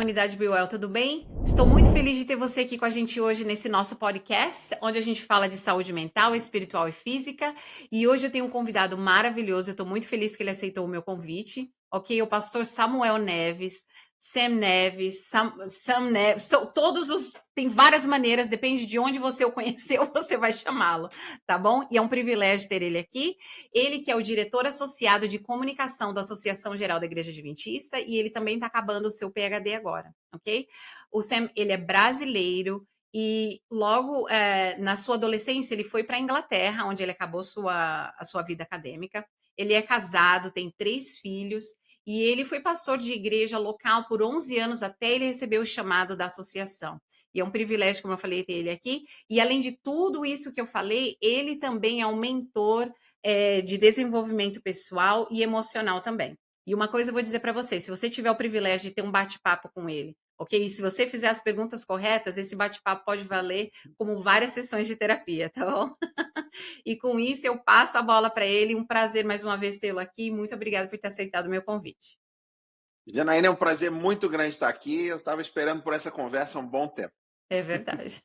comunidade Be Well, tudo bem? Estou muito feliz de ter você aqui com a gente hoje nesse nosso podcast, onde a gente fala de saúde mental, espiritual e física. E hoje eu tenho um convidado maravilhoso, eu estou muito feliz que ele aceitou o meu convite, ok? O pastor Samuel Neves, Sam Neves, Sam Neves, tem várias maneiras, depende de onde você o conheceu, você vai chamá-lo, tá bom? E é um privilégio ter ele aqui. Ele que é o diretor associado de comunicação da Associação Geral da Igreja Adventista e ele também está acabando o seu PhD agora, ok? O Sam, ele é brasileiro e logo na sua adolescência ele foi para a Inglaterra, onde ele acabou a sua vida acadêmica. Ele é casado, tem 3 filhos e ele foi pastor de igreja local por 11 anos até ele receber o chamado da associação. E é um privilégio, como eu falei, ter ele aqui. E além de tudo isso que eu falei, ele também é um mentor de desenvolvimento pessoal e emocional também. E uma coisa eu vou dizer para você, se você tiver o privilégio de ter um bate-papo com ele, ok? E se você fizer as perguntas corretas, esse bate-papo pode valer como várias sessões de terapia, tá bom? E com isso eu passo a bola para ele. Um prazer mais uma vez tê-lo aqui. Muito obrigada por ter aceitado o meu convite. Janaína, é um prazer muito grande estar aqui. Eu estava esperando por essa conversa há um bom tempo. É verdade.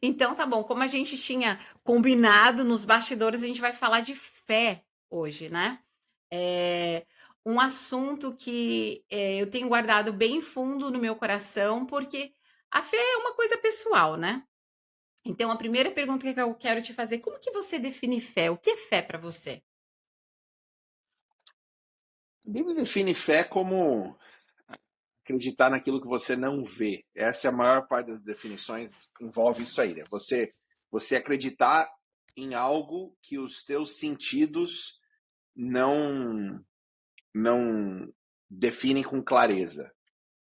Então tá bom, como a gente tinha combinado nos bastidores, a gente vai falar de fé hoje, né? É um assunto que eu tenho guardado bem fundo no meu coração, porque a fé é uma coisa pessoal, né? Então a primeira pergunta que eu quero te fazer, como que você define fé? O que é fé para você? A Bíblia define fé como acreditar naquilo que você não vê. Essa é a maior parte das definições, envolve isso aí, né? Você acreditar em algo que os teus sentidos não definem com clareza,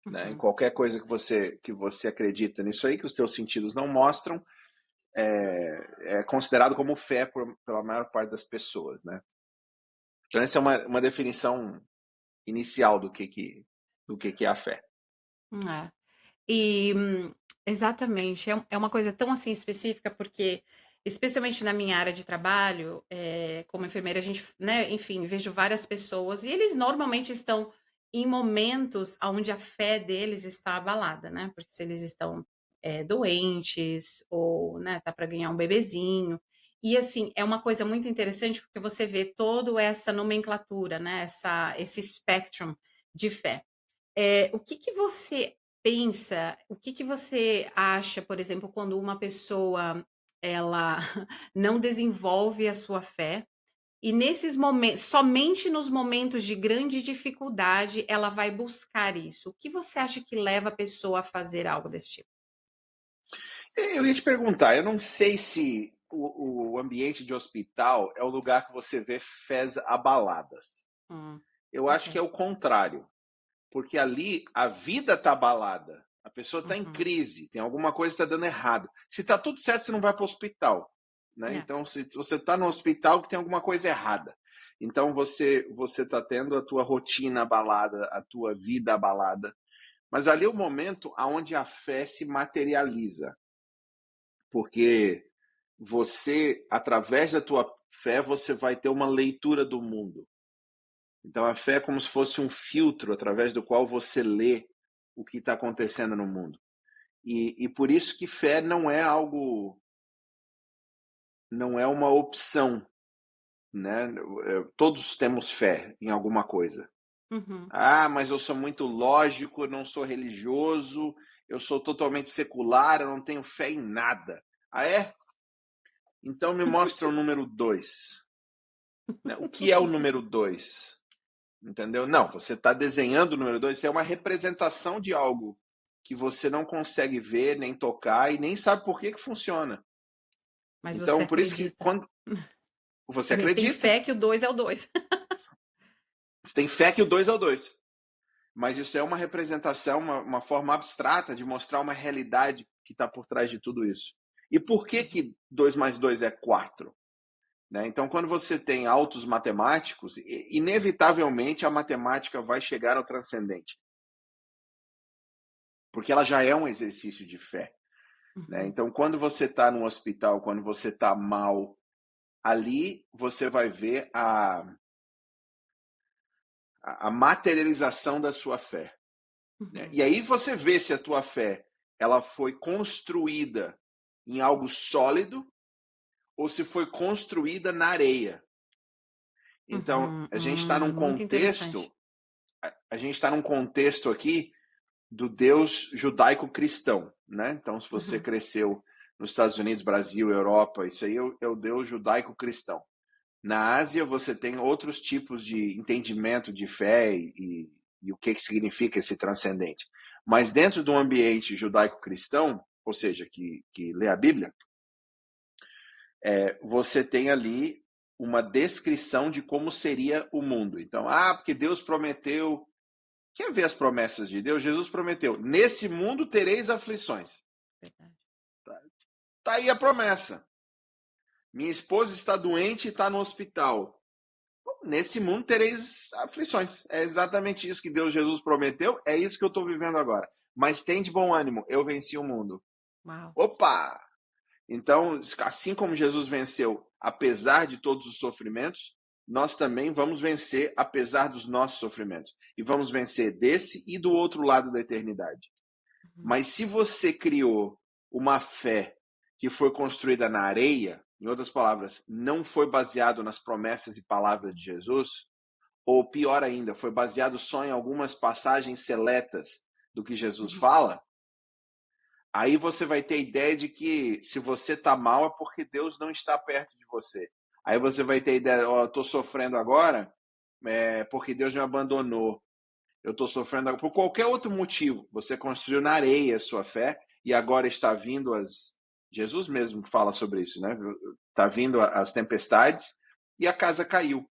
né? Em Uhum. qualquer coisa que você acredita nisso aí, que os teus sentidos não mostram, é considerado como fé pela maior parte das pessoas, né? Então essa é uma definição inicial do que é a fé. É. E exatamente, é uma coisa tão assim específica, porque, especialmente na minha área de trabalho, como enfermeira, a gente, né, enfim, vejo várias pessoas e eles normalmente estão em momentos onde a fé deles está abalada, né? Porque se eles estão doentes ou, né, tá para ganhar um bebezinho. E assim, é uma coisa muito interessante porque você vê toda essa nomenclatura, né? Esse spectrum de fé. O que que você pensa, o que que você acha, por exemplo, quando uma pessoa ela não desenvolve a sua fé e nesses momentos, somente nos momentos de grande dificuldade, ela vai buscar isso. O que você acha que leva a pessoa a fazer algo desse tipo? Eu ia te perguntar, eu não sei se o ambiente de hospital é o lugar que você vê fés abaladas. Hum, Eu acho que ok. é o contrário, porque ali a vida está abalada, a pessoa está em Uhum. crise, tem alguma coisa que está dando errado. Se está tudo certo, você não vai para o hospital, né? É. Então, se você está no hospital, tem alguma coisa errada. Então, você está tendo a tua rotina abalada, a tua vida abalada. Mas ali é o momento onde a fé se materializa, porque você, através da tua fé, você vai ter uma leitura do mundo. Então a fé é como se fosse um filtro através do qual você lê o que está acontecendo no mundo. E por isso que fé não é algo, não é uma opção, né? Todos temos fé em alguma coisa. Uhum. Ah, mas eu sou muito lógico, eu não sou religioso, eu sou totalmente secular, eu não tenho fé em nada. Ah, é? Então me mostra o número 2. O que é o número 2? Entendeu? Não, você está desenhando o número 2, isso é uma representação de algo que você não consegue ver, nem tocar e nem sabe por que que funciona. Mas você Então, por isso que acredita? quando você Tem acredita, fé que o 2 é o 2. você tem fé que o 2 é o 2. Mas isso é uma representação, uma forma abstrata de mostrar uma realidade que está por trás de tudo isso. E por que que 2 mais 2 é 4? Né? Então, quando você tem autos matemáticos, inevitavelmente a matemática vai chegar ao transcendente, porque ela já é um exercício de fé. Né? Uhum. Então, quando você está no hospital, quando você está mal, ali você vai ver a materialização da sua fé. né? Uhum. E aí você vê se a tua fé ela foi construída em algo sólido ou se foi construída na areia. Então, Uhum. a gente está num Muito interessante. contexto, a gente está num contexto aqui do Deus judaico-cristão, né? Então, se você Uhum. cresceu nos Estados Unidos, Brasil, Europa, isso aí é o Deus judaico-cristão. Na Ásia, você tem outros tipos de entendimento de fé e o que significa esse transcendente. Mas dentro do ambiente judaico-cristão, ou seja, que lê a Bíblia, você tem ali uma descrição de como seria o mundo. Então, porque Deus prometeu. Quer ver as promessas de Deus? Jesus prometeu: nesse mundo tereis aflições. Verdade. Tá aí a promessa. Minha esposa está doente e está no hospital. Nesse mundo tereis aflições. É exatamente isso que Deus Jesus prometeu. É isso que eu estou vivendo agora. Mas tem de bom ânimo. Eu venci o mundo. Uau. Opa! Então, assim como Jesus venceu, apesar de todos os sofrimentos, nós também vamos vencer apesar dos nossos sofrimentos. E vamos vencer desse e do outro lado da eternidade. Uhum. Mas se você criou uma fé que foi construída na areia, em outras palavras, não foi baseado nas promessas e palavras de Jesus, ou pior ainda, foi baseado só em algumas passagens seletas do que Jesus Uhum. fala, aí você vai ter a ideia de que se você está mal é porque Deus não está perto de você. Aí você vai ter a ideia, eu estou sofrendo agora porque Deus me abandonou. Eu estou sofrendo agora por qualquer outro motivo. Você construiu na areia a sua fé e agora está vindo as... Jesus mesmo que fala sobre isso, né? Está vindo as tempestades e a casa caiu.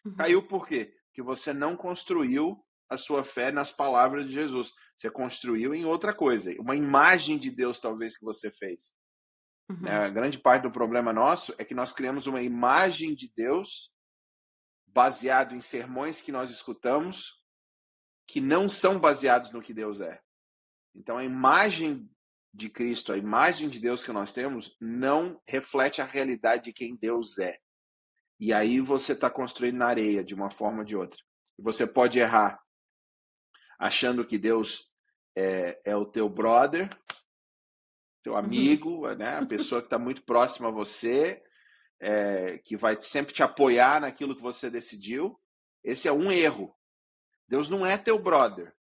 Uhum. Caiu por quê? Porque você não construiu a sua fé nas palavras de Jesus. Você construiu em outra coisa. Uma imagem de Deus, talvez, que você fez. Uhum. A grande parte do problema nosso é que nós criamos uma imagem de Deus baseado em sermões que nós escutamos que não são baseados no que Deus é. Então, a imagem de Cristo, a imagem de Deus que nós temos, não reflete a realidade de quem Deus é. E aí você está construindo na areia, de uma forma ou de outra. Você pode errar achando que Deus é o teu brother, teu Uhum. amigo, né? A pessoa que está muito próxima a você, que vai sempre te apoiar naquilo que você decidiu. Esse é um erro. Deus não é teu brother.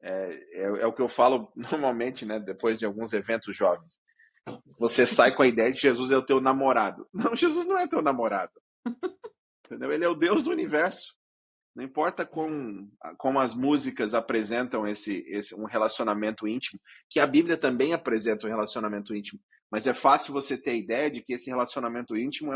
É o que eu falo normalmente, né? Depois de alguns eventos jovens. Você sai com a ideia de que Jesus é o teu namorado. Não, Jesus não é teu namorado. Entendeu? Ele é o Deus do universo. Não importa Yeah. como as músicas apresentam um relacionamento íntimo, que a Bíblia também apresenta um relacionamento íntimo, mas é fácil você ter a ideia de que esse relacionamento íntimo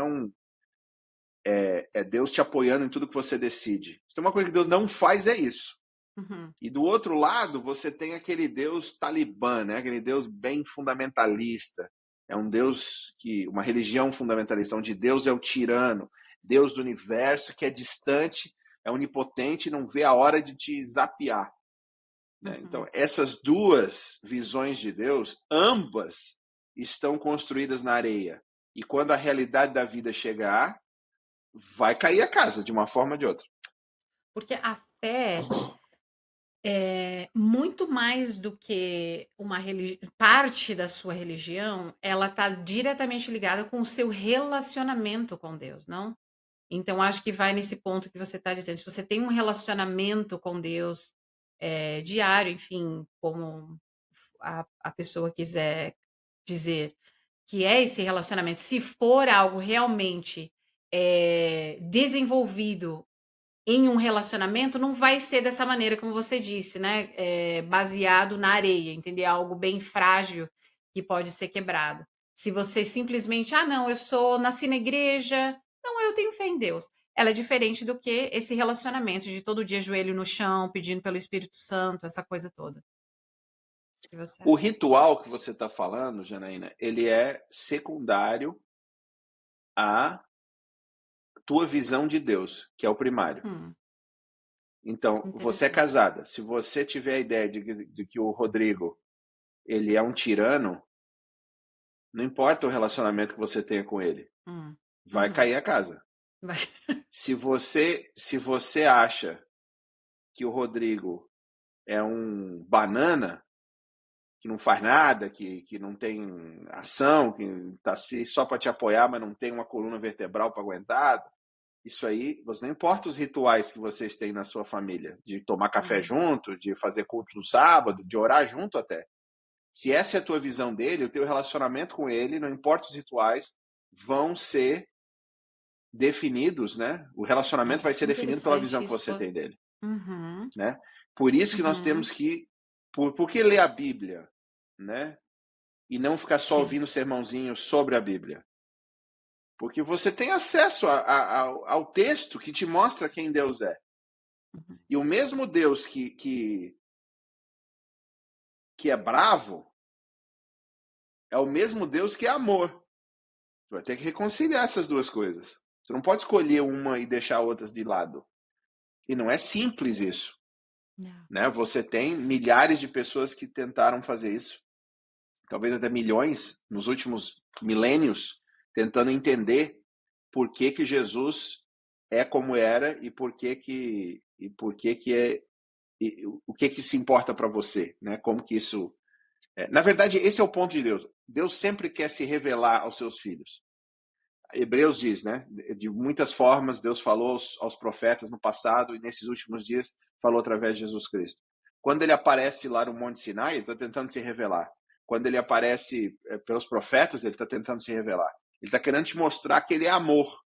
é Deus te apoiando em tudo que você decide. Se tem uma coisa que Deus não faz, é isso. Uhum. E do outro lado, você tem aquele Deus talibã, né? Aquele Deus bem fundamentalista. É um Deus uma religião fundamentalista, onde Deus é o tirano, Deus do universo, que é distante, é onipotente e não vê a hora de te zapear. Né? Então, Uhum. essas duas visões de Deus, ambas estão construídas na areia. E quando a realidade da vida chegar, vai cair a casa, de uma forma ou de outra. Porque a fé é muito mais do que uma parte da sua religião, ela está diretamente ligada com o seu relacionamento com Deus, não? Então, acho que vai nesse ponto que você está dizendo. Se você tem um relacionamento com Deus diário, enfim, como a pessoa quiser dizer, que é esse relacionamento, se for algo realmente desenvolvido em um relacionamento, não vai ser dessa maneira, como você disse, né? Baseado na areia, entender? Algo bem frágil que pode ser quebrado. Se você simplesmente, não, nasci na igreja, não, eu tenho fé em Deus. Ela é diferente do que esse relacionamento de todo dia joelho no chão, pedindo pelo Espírito Santo, essa coisa toda. O que você O acha? ritual que você está falando, Janaína, ele é secundário à tua visão de Deus, que é o primário. Hum, Então, você é interessante. casada. Se você tiver a ideia de que o Rodrigo ele é um tirano, não importa o relacionamento que você tenha com ele, Hum, vai uhum. cair a casa. Vai. Se você acha que o Rodrigo é um banana que não faz nada, que não tem ação, que está só para te apoiar, mas não tem uma coluna vertebral para aguentar. Isso aí, você não importa os rituais que vocês têm na sua família, de tomar café junto, de fazer culto no sábado, de orar junto até. Se essa é a tua visão dele, o teu relacionamento com ele, não importa os rituais, vão ser definidos, né? O relacionamento Nossa, vai que ser definido pela visão interessante que isso. você tem dele, Uhum, né? Por isso que nós uhum. temos que, por que ler a Bíblia, né? E não ficar só Sim. ouvindo sermãozinho sobre a Bíblia. Porque você tem acesso ao texto que te mostra quem Deus é. Uhum. E o mesmo Deus que é bravo é o mesmo Deus que é amor. Você vai ter que reconciliar essas duas coisas. Você não pode escolher uma e deixar outras de lado. E não é simples isso. Não. Né? Você tem milhares de pessoas que tentaram fazer isso, talvez até milhões, nos últimos milênios, tentando entender por que Jesus é como era e por que é e o que se importa para você, né? Como que isso é. Na verdade, esse é o ponto de Deus. Deus sempre quer se revelar aos seus filhos. Hebreus diz, né? De muitas formas Deus falou aos profetas no passado e nesses últimos dias falou através de Jesus Cristo. Quando ele aparece lá no Monte Sinai, ele está tentando se revelar. Quando ele aparece pelos profetas, ele está tentando se revelar. Ele está querendo te mostrar que ele é amor.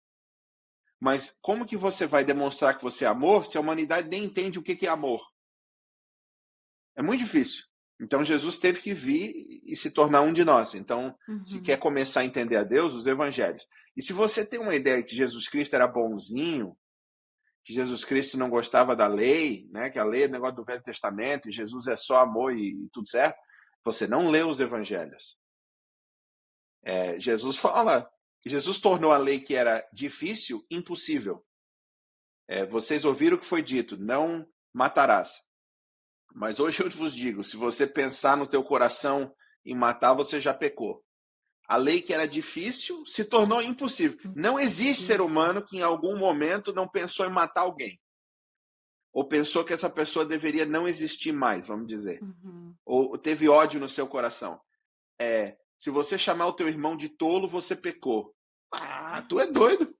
Mas como que você vai demonstrar que você é amor se a humanidade nem entende o que é amor? É muito difícil. Então Jesus teve que vir e se tornar um de nós. Então, se quer Uhum. começar a entender a Deus, os evangelhos. E se você tem uma ideia que Jesus Cristo era bonzinho, que Jesus Cristo não gostava da lei, né, que a lei é negócio do Velho Testamento, e Jesus é só amor e tudo certo, você não lê os evangelhos. Jesus fala, Jesus tornou a lei que era difícil, impossível. Vocês ouviram o que foi dito, não matarás. Mas hoje eu vos digo, se você pensar no teu coração em matar, você já pecou. A lei que era difícil se tornou impossível. Não existe ser Impossível. humano que em algum momento não pensou em matar alguém. Ou pensou que essa pessoa deveria não existir mais, vamos dizer. Uhum. Ou teve ódio no seu coração. Se você chamar o teu irmão de tolo, você pecou. Ah, tu é doido.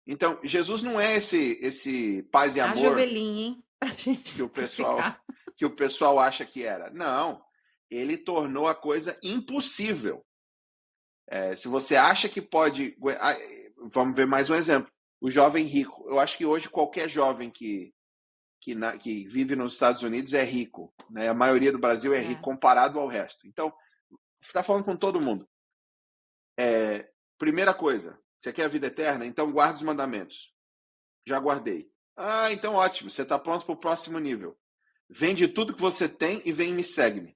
Então, Jesus não é esse paz e Haja amor ovelhinha, hein? Pra gente que o pessoal sacrificar. que o pessoal acha que era. Não, ele tornou a coisa impossível. Se você acha que pode, vamos ver mais um exemplo. O jovem rico. Eu acho que hoje qualquer jovem que vive nos Estados Unidos é rico, né? A maioria do Brasil é rico É. comparado ao resto. Então, está falando com todo mundo. Primeira coisa, você quer a vida eterna? Então guarda os mandamentos. Já guardei. Ah, então ótimo. Você está pronto para o próximo nível. Vende tudo que você tem e vem e me segue.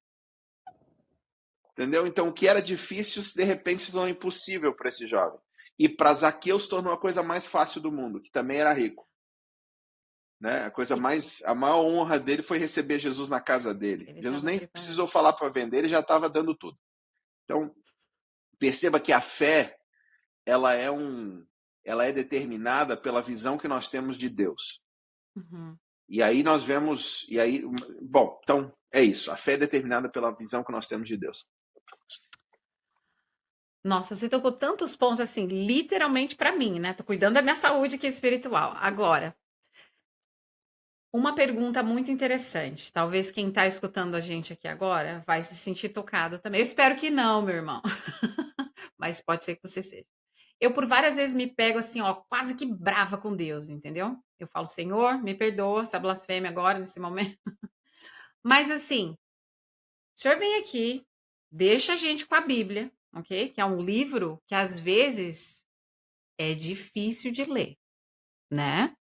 Entendeu? Então, o que era difícil, de repente, se tornou impossível para esse jovem. E para Zaqueu se tornou a coisa mais fácil do mundo, que também era rico. Né? A maior honra dele foi receber Jesus na casa dele. Ele Jesus estava nem preparado. precisou falar para vender, ele já estava dando tudo. Então, perceba que a fé, ela é determinada pela visão que nós temos de Deus. Uhum. E aí nós vemos, bom, então é isso. A fé é determinada pela visão que nós temos de Deus. Nossa, você tocou tantos pontos assim, literalmente para mim, né? Tô cuidando da minha saúde aqui espiritual. Agora, uma pergunta muito interessante. Talvez quem está escutando a gente aqui agora vai se sentir tocado também. Eu espero que não, meu irmão. Mas pode ser que você seja. Eu por várias vezes me pego assim, ó, quase que brava com Deus, entendeu? Eu falo, Senhor, me perdoa essa blasfêmia agora, nesse momento. Mas assim, o senhor vem aqui, deixa a gente com a Bíblia, ok? Que é um livro que às vezes é difícil de ler, né?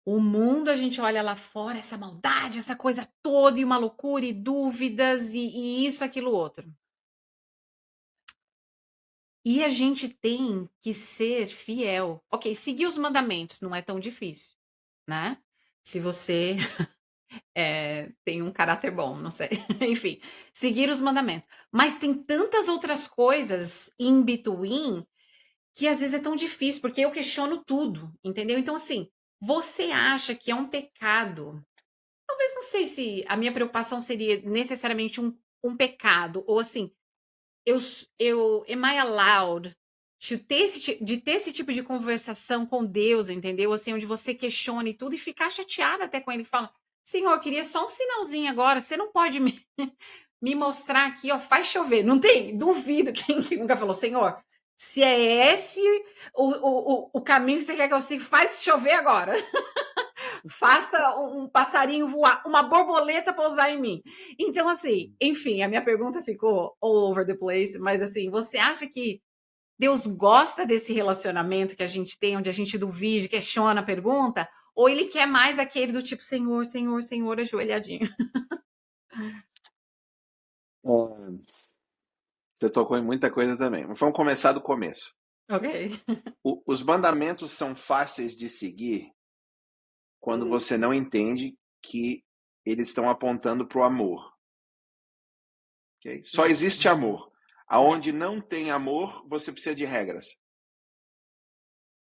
O mundo, a gente olha lá fora, essa maldade, essa coisa toda, e uma loucura, e dúvidas, e isso, aquilo, outro. E a gente tem que ser fiel. Ok, seguir os mandamentos não é tão difícil, né? Se você tem um caráter bom, não sei. Enfim, seguir os mandamentos. Mas tem tantas outras coisas in between que às vezes é tão difícil, porque eu questiono tudo, entendeu? Então, assim, você acha que é um pecado talvez não sei se a minha preocupação seria necessariamente um pecado, ou assim, eu am I allowed de ter esse tipo de conversação com Deus, entendeu? Assim, onde você questiona e tudo, e ficar chateada até com ele e fala: Senhor, eu queria só um sinalzinho agora, você não pode me mostrar aqui, ó, faz chover. Não tem? Duvido quem que nunca falou, Senhor, se é esse o caminho que você quer que eu siga, faz chover agora. Faça um passarinho voar, uma borboleta pousar em mim. Então, assim, enfim, a minha pergunta ficou all over the place, mas assim, você acha que Deus gosta desse relacionamento que a gente tem, onde a gente duvida, questiona, pergunta, ou ele quer mais aquele do tipo, Senhor, Senhor, Senhor, ajoelhadinho? Hum, Você tocou em muita coisa também. Mas vamos começar do começo. Ok. Os mandamentos são fáceis de seguir quando você não entende que eles estão apontando para o amor. Okay? Só Yeah. existe amor. Aonde não tem amor, você precisa de regras.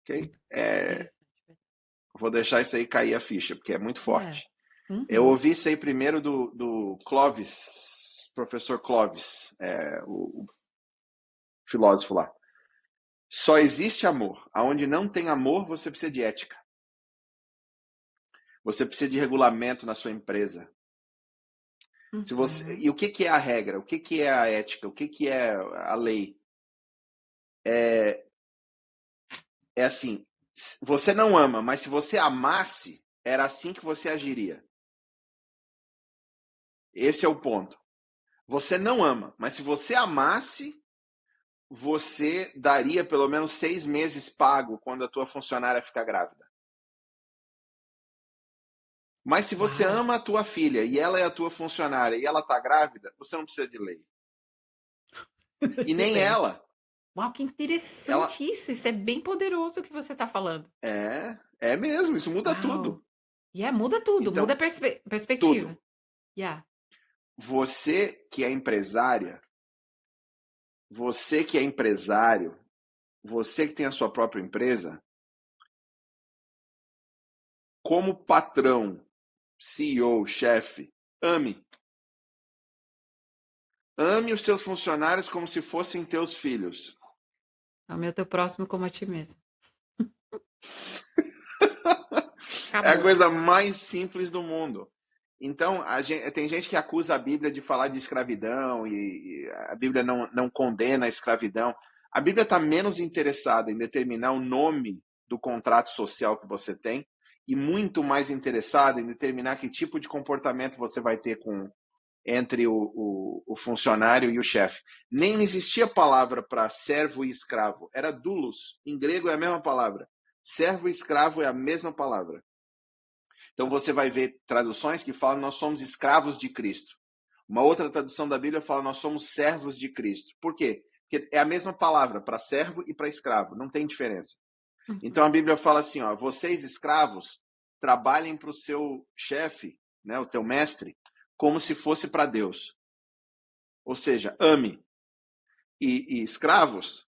Okay? Interessante. Vou deixar isso aí cair a ficha, porque é muito Yeah. forte. Eu Uhum. ouvi isso aí primeiro do Clovis, professor Clovis, o filósofo lá. Só existe amor. Aonde não tem amor, você precisa de ética. Você precisa de regulamento na sua empresa. Uhum. E o que é a regra? O que é a ética? O que é a lei? É assim, você não ama, mas se você amasse, era assim que você agiria. Esse é o ponto. Você não ama, mas se você amasse, você daria pelo menos 6 meses pago quando a tua funcionária ficar grávida. Mas se você Uau. ama a tua filha e ela é a tua funcionária e ela está grávida, você não precisa de lei. E nem Bem. ela. Uau, que Ela interessante isso. Isso é bem poderoso o que você está falando. é mesmo, isso muda Uau. tudo. Yeah, muda tudo, muda Então, a perspectiva. tudo. Yeah. Você que é empresária, você que é empresário, você que tem a sua própria empresa, como patrão, CEO, chefe, ame. Ame os seus funcionários como se fossem teus filhos. Ame o teu próximo como a ti mesmo. É a Acabou. coisa mais simples do mundo. Então, tem gente que acusa a Bíblia de falar de escravidão e a Bíblia não condena a escravidão. A Bíblia está menos interessada em determinar o nome do contrato social que você tem e muito mais interessada em determinar que tipo de comportamento você vai ter entre o funcionário e o chefe. Nem existia palavra para servo e escravo. Era doulos. Em grego é a mesma palavra. Servo e escravo é a mesma palavra. Então você vai ver traduções que falam nós somos escravos de Cristo. Uma outra tradução da Bíblia fala nós somos servos de Cristo. Por quê? Porque é a mesma palavra para servo e para escravo, não tem diferença. Então a Uhum. Bíblia fala assim, ó, vocês escravos trabalhem para o seu chefe, né, o teu mestre, como se fosse para Deus. Ou seja, ame. E escravos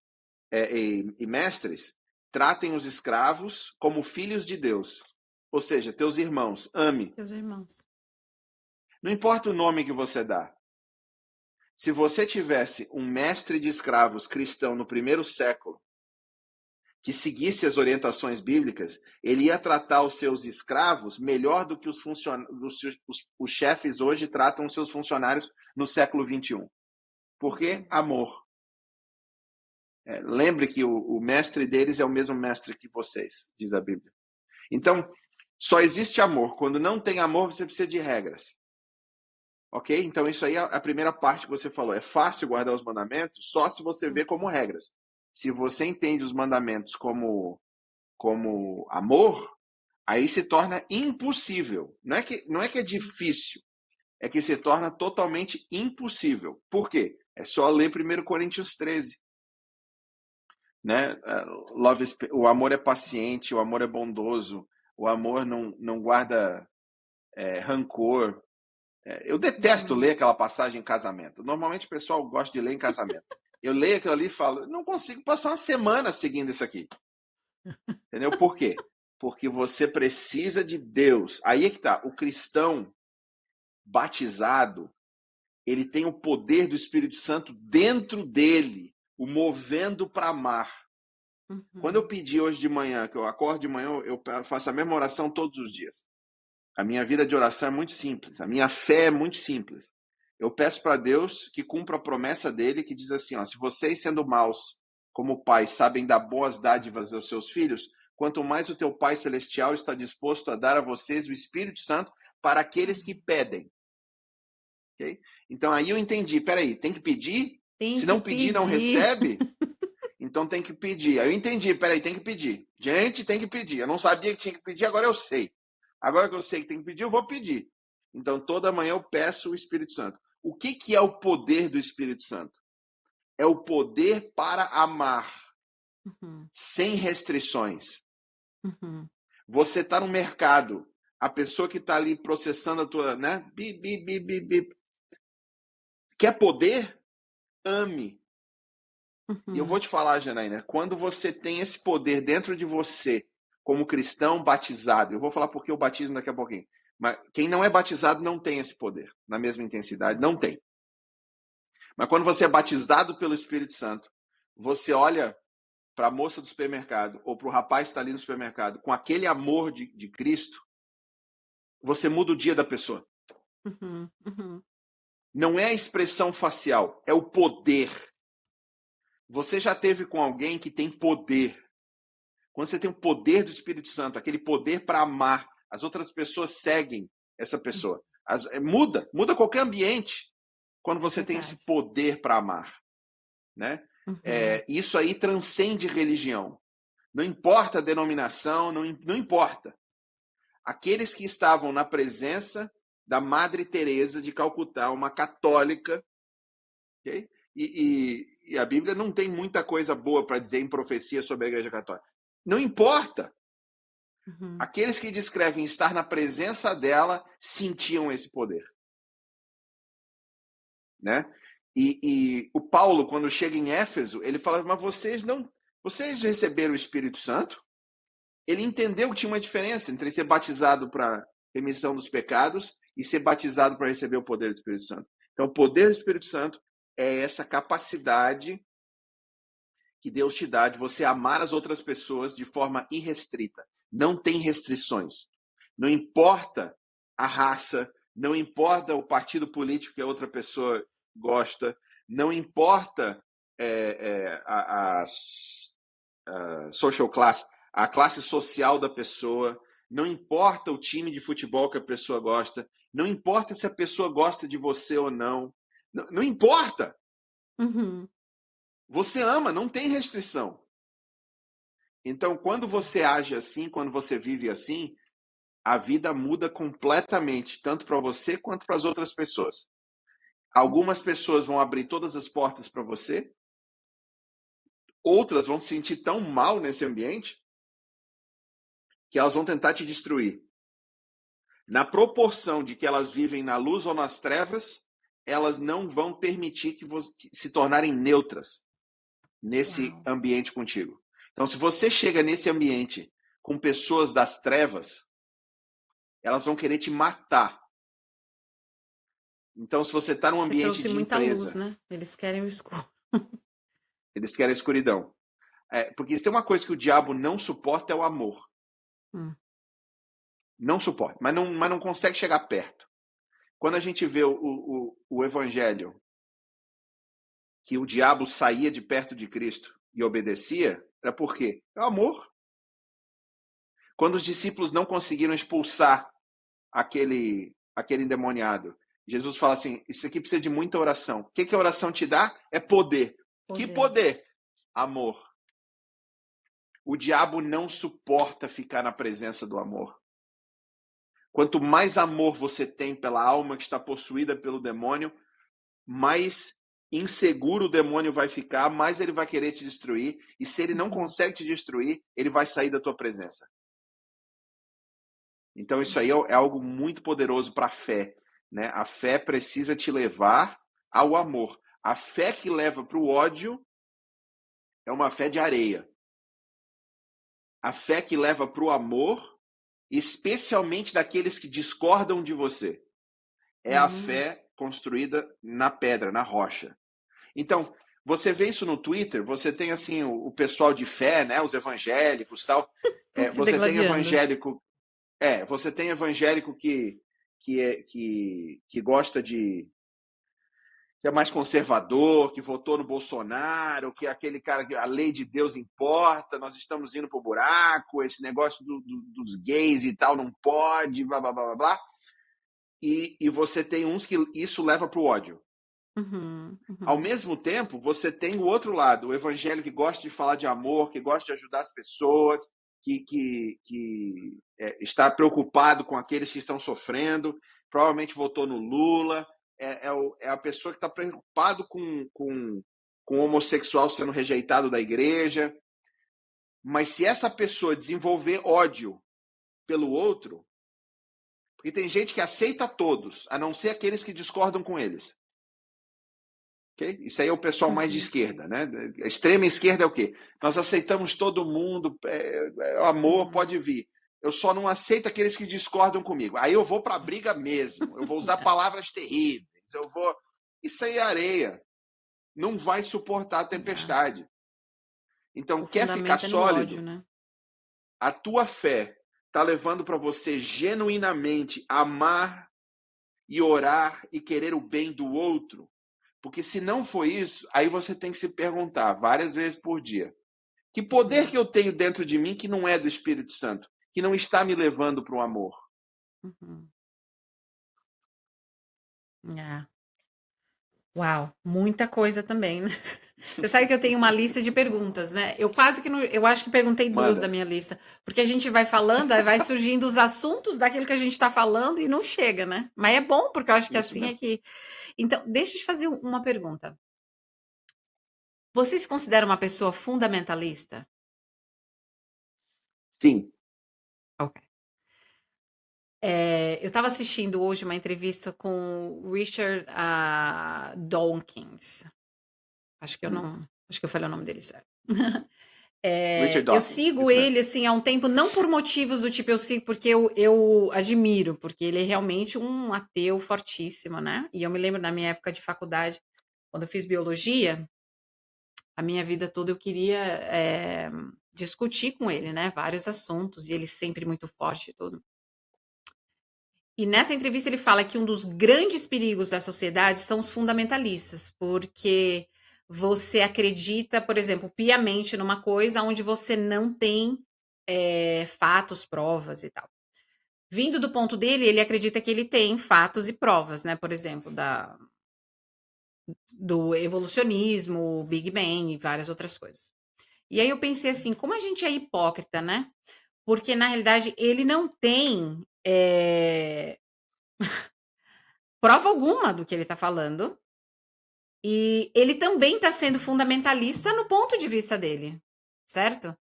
e mestres tratem os escravos como filhos de Deus. Ou seja, teus irmãos, ame. Teus irmãos. Não importa o nome que você dá. Se você tivesse um mestre de escravos cristão no primeiro século, que seguisse as orientações bíblicas, ele ia tratar os seus escravos melhor do que os chefes hoje tratam os seus funcionários no século XXI. Por quê? Uhum. Amor. Lembre que o mestre deles é o mesmo mestre que vocês, diz a Bíblia. Então, só existe amor. Quando não tem amor, você precisa de regras. Ok? Então, isso aí é a primeira parte que você falou. É fácil guardar os mandamentos só se você vê como regras. Se você entende os mandamentos como amor, aí se torna impossível. Não é que é difícil, é que se torna totalmente impossível. Por quê? É só ler 1 Coríntios 13. Né? O amor é paciente, o amor é bondoso, o amor não guarda rancor. Eu detesto Uhum. ler aquela passagem em casamento. Normalmente o pessoal gosta de ler em casamento. Eu leio aquilo ali e falo, não consigo passar uma semana seguindo isso aqui. Entendeu? Por quê? porque você precisa de Deus. Aí é que tá. O cristão batizado, ele tem o poder do Espírito Santo dentro dele, o movendo para amar. Quando eu pedi hoje de manhã, que eu acordo de manhã, eu faço a mesma oração todos os dias. A minha vida de oração é muito simples. A minha fé é muito simples. Eu peço para Deus que cumpra a promessa dele, que diz assim, ó, se vocês, sendo maus, como pais, sabem dar boas dádivas aos seus filhos, quanto mais o teu Pai Celestial está disposto a dar a vocês o Espírito Santo para aqueles que pedem. Okay? Então aí eu entendi, peraí, tem que pedir? Tem Se que não pedir, não pedir. recebe? Então tem que pedir. Aí eu entendi, peraí, tem que pedir. Gente, tem que pedir. Eu não sabia que tinha que pedir, agora eu sei. Agora que eu sei que tem que pedir, eu vou pedir. Então toda manhã eu peço o Espírito Santo. O que é o poder do Espírito Santo? É o poder para amar, sem restrições. Você está no mercado, a pessoa que está ali processando a tua, né? Quer poder? Ame. E eu vou te falar, Janaína, quando você tem esse poder dentro de você, como cristão batizado, eu vou falar porque o batismo daqui a pouquinho, mas quem não é batizado não tem esse poder, na mesma intensidade, não tem. Mas quando você é batizado pelo Espírito Santo, você olha para a moça do supermercado ou para o rapaz que está ali no supermercado com aquele amor de Cristo, você muda o dia da pessoa. Não é a expressão facial, é o poder. Você já teve com alguém que tem poder. Quando você tem o poder do Espírito Santo, aquele poder para amar, as outras pessoas seguem essa pessoa. Muda qualquer ambiente quando você tem esse poder para amar. Né? Isso aí transcende religião. Não importa a denominação, não importa. Aqueles que estavam na presença da Madre Teresa de Calcutá, uma católica, okay? E a Bíblia não tem muita coisa boa para dizer em profecia sobre a Igreja Católica. Não importa. Aqueles que descrevem estar na presença dela sentiam esse poder. Né? E o Paulo, quando chega em Éfeso, ele fala, mas vocês receberam o Espírito Santo? Ele entendeu que tinha uma diferença entre ser batizado para remissão dos pecados e ser batizado para receber o poder do Espírito Santo. Então, o poder do Espírito Santo é essa capacidade que Deus te dá de você amar as outras pessoas de forma irrestrita. Não tem restrições. Não importa a raça, não importa o partido político que a outra pessoa gosta, não importa a social class, a classe social da pessoa, não importa o time de futebol que a pessoa gosta, não importa se a pessoa gosta de você ou não, não importa. Você ama, não tem restrição. Então, quando você age assim, quando você vive assim, a vida muda completamente, tanto para você quanto para as outras pessoas. Algumas pessoas vão abrir todas as portas para você, outras vão se sentir tão mal nesse ambiente que elas vão tentar te destruir. Na proporção de que elas vivem na luz ou nas trevas, elas não vão permitir que se tornarem neutras nesse ambiente contigo. Então, se você chega nesse ambiente com pessoas das trevas, elas vão querer te matar. Então, se você está num ambiente de muita empresa... luz, né? Eles querem o escuro. Eles querem a escuridão. Porque se tem uma coisa que o diabo não suporta é o amor. Não suporta, mas não consegue chegar perto. Quando a gente vê o evangelho, que o diabo saía de perto de Cristo e obedecia, era por quê? É o amor. Quando os discípulos não conseguiram expulsar aquele endemoniado, Jesus fala assim, isso aqui precisa de muita oração. O que a oração te dá? É poder. Que poder? Amor. O diabo não suporta ficar na presença do amor. Quanto mais amor você tem pela alma que está possuída pelo demônio, mais inseguro o demônio vai ficar, mais ele vai querer te destruir. E se ele não consegue te destruir, ele vai sair da tua presença. Então isso aí é algo muito poderoso para a fé. Né? A fé precisa te levar ao amor. A fé que leva para o ódio é uma fé de areia. A fé que leva para o amor, especialmente daqueles que discordam de você. É a Hum. fé construída na pedra, na rocha. Então, você vê isso no Twitter, você tem assim o pessoal de fé, né, os evangélicos, tal. Tudo se Você tem degladiando. evangélico, você tem evangélico que gosta de que é mais conservador, que votou no Bolsonaro, que é aquele cara que a lei de Deus importa, nós estamos indo para o buraco, esse negócio dos gays e tal não pode, blá blá blá blá blá. E você tem uns que isso leva para o ódio. Uhum, Ao uhum. mesmo tempo, você tem o outro lado, o evangelho que gosta de falar de amor, que gosta de ajudar as pessoas, que está preocupado com aqueles que estão sofrendo, provavelmente votou no Lula, é a pessoa que está preocupado com o homossexual sendo rejeitado da igreja. Mas se essa pessoa desenvolver ódio pelo outro, porque tem gente que aceita todos, a não ser aqueles que discordam com eles. Okay? Isso aí é o pessoal mais de Uhum. esquerda, né? A extrema esquerda é o quê? Nós aceitamos todo mundo, amor Uhum. pode vir. Eu só não aceito aqueles que discordam comigo. Aí eu vou para a briga mesmo. Eu vou usar palavras terríveis. Eu vou. Isso aí é areia. Não vai suportar a É. tempestade. Então, O quer ficar fundamento é no ódio, sólido? né? A tua fé está levando para você genuinamente amar e orar e querer o bem do outro? Porque se não for isso, aí você tem que se perguntar várias vezes por dia: que poder Uhum. que eu tenho dentro de mim que não é do Espírito Santo, que não está me levando para o amor? Uhum. É. Uau, muita coisa também, né? Você sabe que eu tenho uma lista de perguntas, né? Eu quase que não, eu acho que perguntei duas da Manda. minha lista, porque a gente vai falando, aí vai surgindo os assuntos daquilo que a gente está falando e não chega, né? Mas é bom, porque eu acho que Isso assim é mesmo. que. Então, deixa eu te fazer uma pergunta. Você se considera uma pessoa fundamentalista? Sim. Ok. Eu estava assistindo hoje uma entrevista com o Richard Dawkins. Acho que eu Hum. não. Acho que eu falei o nome dele certo. Richard Eu Dawkins, sigo isso mesmo. ele assim há um tempo, não por motivos do tipo, eu sigo porque eu admiro, porque ele é realmente um ateu fortíssimo, né? E eu me lembro na minha época de faculdade, quando eu fiz biologia, a minha vida toda eu queria discutir com ele, né? Vários assuntos, e ele sempre muito forte e tudo. E nessa entrevista ele fala que um dos grandes perigos da sociedade são os fundamentalistas, porque você acredita, por exemplo, piamente numa coisa onde você não tem fatos, provas e tal. Vindo do ponto dele, ele acredita que ele tem fatos e provas, né? Por exemplo, do evolucionismo, Big Bang e várias outras coisas. E aí eu pensei assim, como a gente é hipócrita, né? Porque na realidade ele não tem prova alguma do que ele está falando. E ele também está sendo fundamentalista no ponto de vista dele, certo?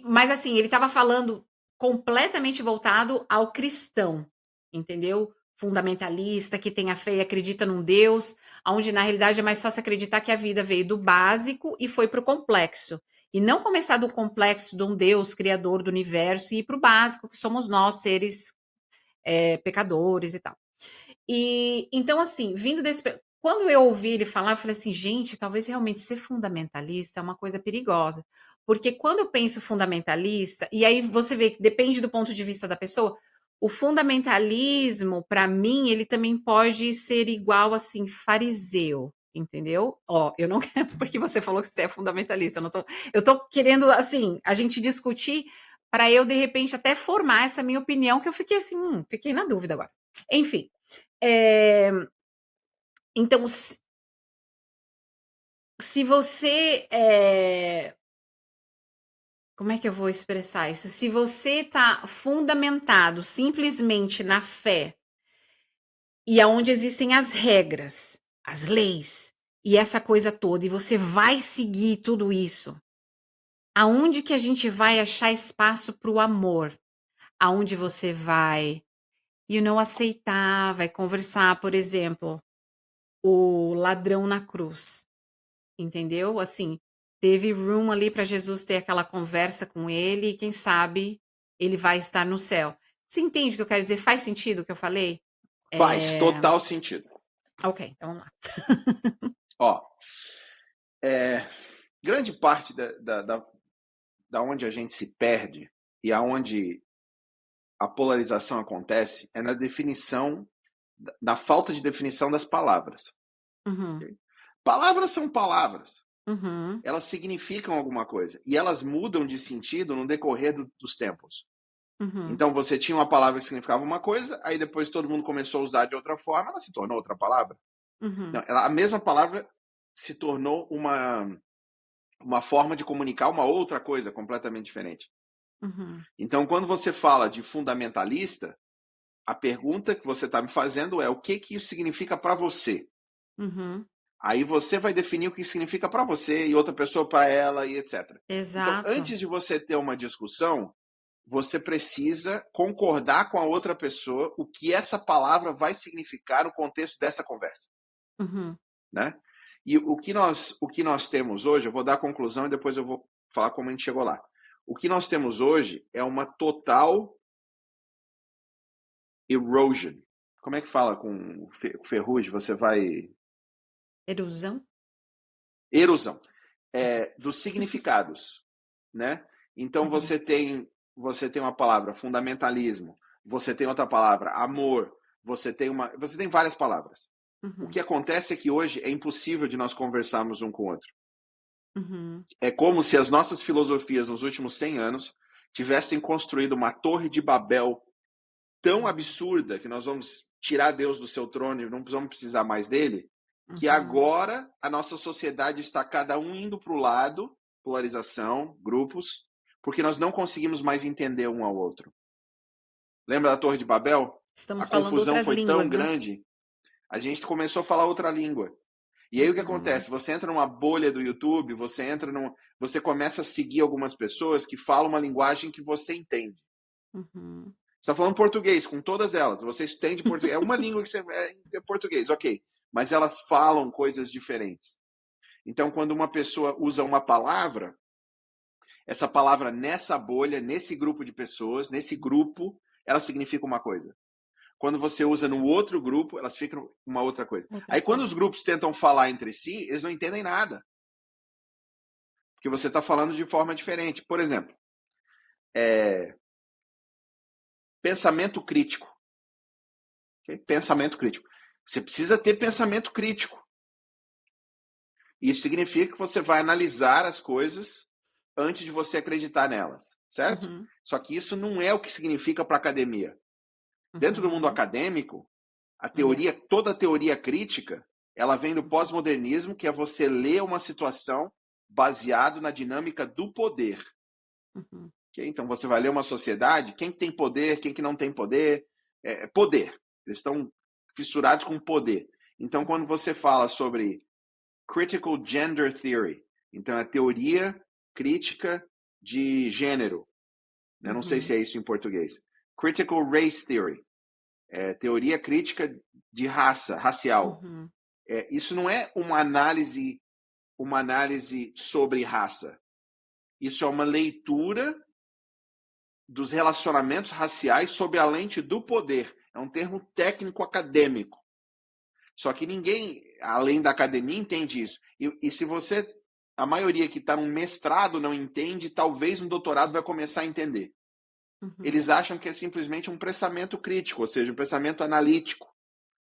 Mas assim, ele estava falando completamente voltado ao cristão, entendeu? Fundamentalista, que tem a fé e acredita num Deus, onde na realidade é mais fácil acreditar que a vida veio do básico e foi para o complexo. E não começar do complexo de um Deus criador do universo e ir para o básico, que somos nós, seres pecadores e tal. E então, assim, vindo desse. Quando eu ouvi ele falar, eu falei assim, gente, talvez realmente ser fundamentalista é uma coisa perigosa. Porque quando eu penso fundamentalista, e aí você vê que depende do ponto de vista da pessoa, o fundamentalismo, para mim, ele também pode ser igual, assim, fariseu, entendeu? Ó, eu não quero, porque você falou que você é fundamentalista, eu tô querendo, assim, a gente discutir para eu, de repente, até formar essa minha opinião, que eu fiquei assim, fiquei na dúvida agora. Enfim, é, então, se você. Como é que eu vou expressar isso? Se você está fundamentado simplesmente na fé e aonde existem as regras, as leis e essa coisa toda, e você vai seguir tudo isso, aonde que a gente vai achar espaço para o amor? Aonde você vai, aceitar, vai conversar, por exemplo, o ladrão na cruz, entendeu? Assim, teve room ali para Jesus ter aquela conversa com ele e quem sabe ele vai estar no céu. Você entende o que eu quero dizer? Faz sentido o que eu falei? Faz É... total sentido. Ok, então vamos lá. Ó, grande parte da onde a gente se perde e aonde a polarização acontece é na definição, na falta de definição das palavras. Uhum, Palavras são palavras. uhum, Elas significam alguma coisa. E elas mudam de sentido no decorrer dos tempos. uhum, Então você tinha uma palavra que significava uma coisa, aí depois todo mundo começou a usar de outra forma, ela se tornou outra palavra. Não, uhum, a mesma palavra se tornou uma forma de comunicar uma outra coisa completamente diferente. uhum, Então, quando você fala de fundamentalista, a pergunta que você está me fazendo é o que isso significa para você. uhum. Aí você vai definir o que significa para você e outra pessoa para ela e etc. Então, Exato. antes de você ter uma discussão, você precisa concordar com a outra pessoa o que essa palavra vai significar no contexto dessa conversa, Uhum, né? E o que nós temos hoje, eu vou dar a conclusão e depois eu vou falar como a gente chegou lá. O que nós temos hoje é uma total erosion. Como é que fala com ferrugem? Você vai... erosão? Erosão. Ok. Dos significados, né? Então Uhum, você tem uma palavra fundamentalismo, você tem outra palavra amor, você tem várias palavras. O uhum, que acontece é que hoje é impossível de nós conversarmos um com o outro. uhum, É como se as nossas filosofias nos últimos 100 anos tivessem construído uma torre de Babel tão uhum, absurda que nós vamos tirar Deus do seu trono e não vamos precisar mais dele, que uhum, agora a nossa sociedade está cada um indo para o lado, polarização, grupos, porque nós não conseguimos mais entender um ao outro. Lembra da Torre de Babel? A Estamos falando confusão outras foi tão línguas, né? grande, a gente começou a falar outra língua. E aí o que Uhum, acontece? Você entra numa bolha do YouTube, você começa a seguir algumas pessoas que falam uma linguagem que você entende. uhum, Você está falando português com todas elas. Você entende português. É uma língua que você é português, ok. Mas elas falam coisas diferentes. Então, quando uma pessoa usa uma palavra, essa palavra nessa bolha, nesse grupo de pessoas, nesse grupo, ela significa uma coisa. Quando você usa no outro grupo, elas ficam uma outra coisa. outra Aí, quando os coisa. grupos tentam falar entre si, eles não entendem nada. Porque você está falando de forma diferente. Por exemplo, pensamento crítico. Okay? Pensamento crítico. Você precisa ter pensamento crítico. Isso significa que você vai analisar as coisas antes de você acreditar nelas, certo? Uhum, Só que isso não é o que significa para a academia. Dentro do mundo uhum, acadêmico, yeah, toda a teoria crítica, ela vem do uhum, pós-modernismo, que é você ler uma situação baseado na dinâmica do poder. uhum, Okay? Então você vai ler uma sociedade, quem tem poder, quem que não tem poder, poder. Eles estão fissurados com poder. Então quando uhum, você fala sobre Critical Gender Theory. Então, é a teoria crítica de gênero. Eu não sei se uhum, é isso em português. Critical Race Theory. Teoria crítica de raça, racial. uhum, Isso não é uma análise sobre raça. Isso é uma leitura dos relacionamentos raciais sob a lente do poder. É um termo técnico acadêmico. Só que ninguém, além da academia, entende isso. E se você, a maioria que está num mestrado não entende, talvez um doutorado vai começar a entender. uhum, Eles acham que é simplesmente um pensamento crítico, ou seja, um pensamento analítico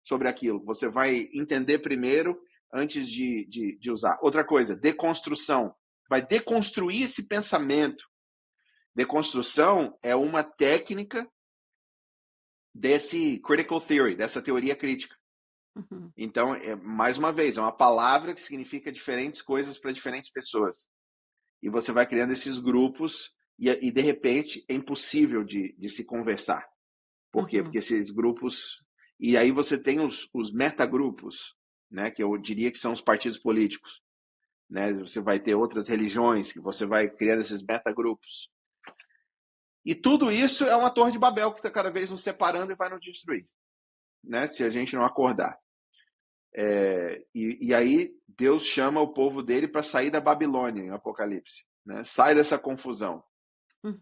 sobre aquilo. Você vai entender primeiro antes de usar. Outra coisa, deconstrução. Vai deconstruir esse pensamento. Deconstrução é uma técnica desse critical theory, dessa teoria crítica. uhum, Então, mais uma vez, é uma palavra que significa diferentes coisas para diferentes pessoas. E você vai criando esses grupos e de repente, é impossível de se conversar. Por quê? uhum, Porque esses grupos... E aí você tem os metagrupos, né, que eu diria que são os partidos políticos. Né? Você vai ter outras religiões, que você vai criando esses metagrupos. E tudo isso é uma torre de Babel que está cada vez nos separando e vai nos destruir, né, se a gente não acordar. E aí Deus chama o povo dele para sair da Babilônia em Apocalipse, né? Sai dessa confusão.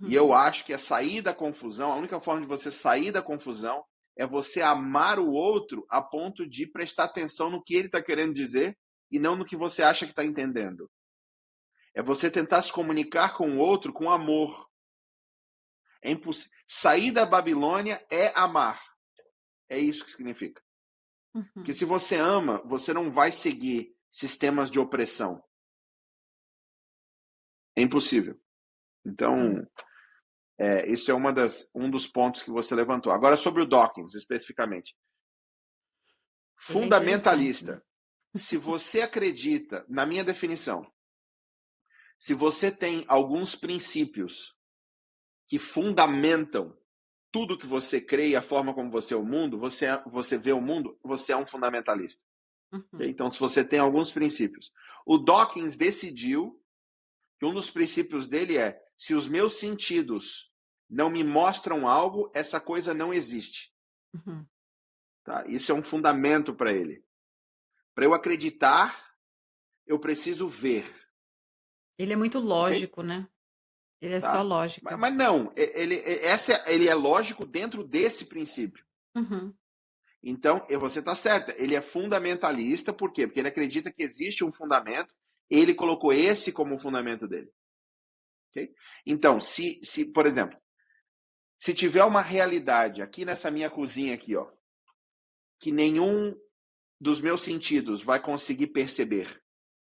E eu acho que a sair da confusão, a única forma de você sair da confusão é você amar o outro a ponto de prestar atenção no que ele está querendo dizer e não no que você acha que está entendendo. É você tentar se comunicar com o outro com amor. É impossível. Sair da Babilônia é amar. É isso que significa. Porque se você ama, você não vai seguir sistemas de opressão. É impossível. Então, isso é um dos pontos que você levantou. Agora, sobre o Dawkins, especificamente. Ele é interessante, né? Fundamentalista. Se você acredita, na minha definição, se você tem alguns princípios que fundamentam tudo que você crê e a forma como você vê o mundo, você é um fundamentalista. Então, se você tem alguns princípios. O Dawkins decidiu que um dos princípios dele é: se os meus sentidos não me mostram algo, essa coisa não existe. Tá? Isso é um fundamento para ele. Para eu acreditar, eu preciso ver. Ele é muito lógico, né? Ele é só Tá? lógica. Mas não, ele é lógico dentro desse princípio. Então, você está certa, ele é fundamentalista, por quê? Porque ele acredita que existe um fundamento, ele colocou esse como o fundamento dele. Okay? Então, por exemplo, se tiver uma realidade aqui nessa minha cozinha aqui, ó, que nenhum dos meus sentidos vai conseguir perceber,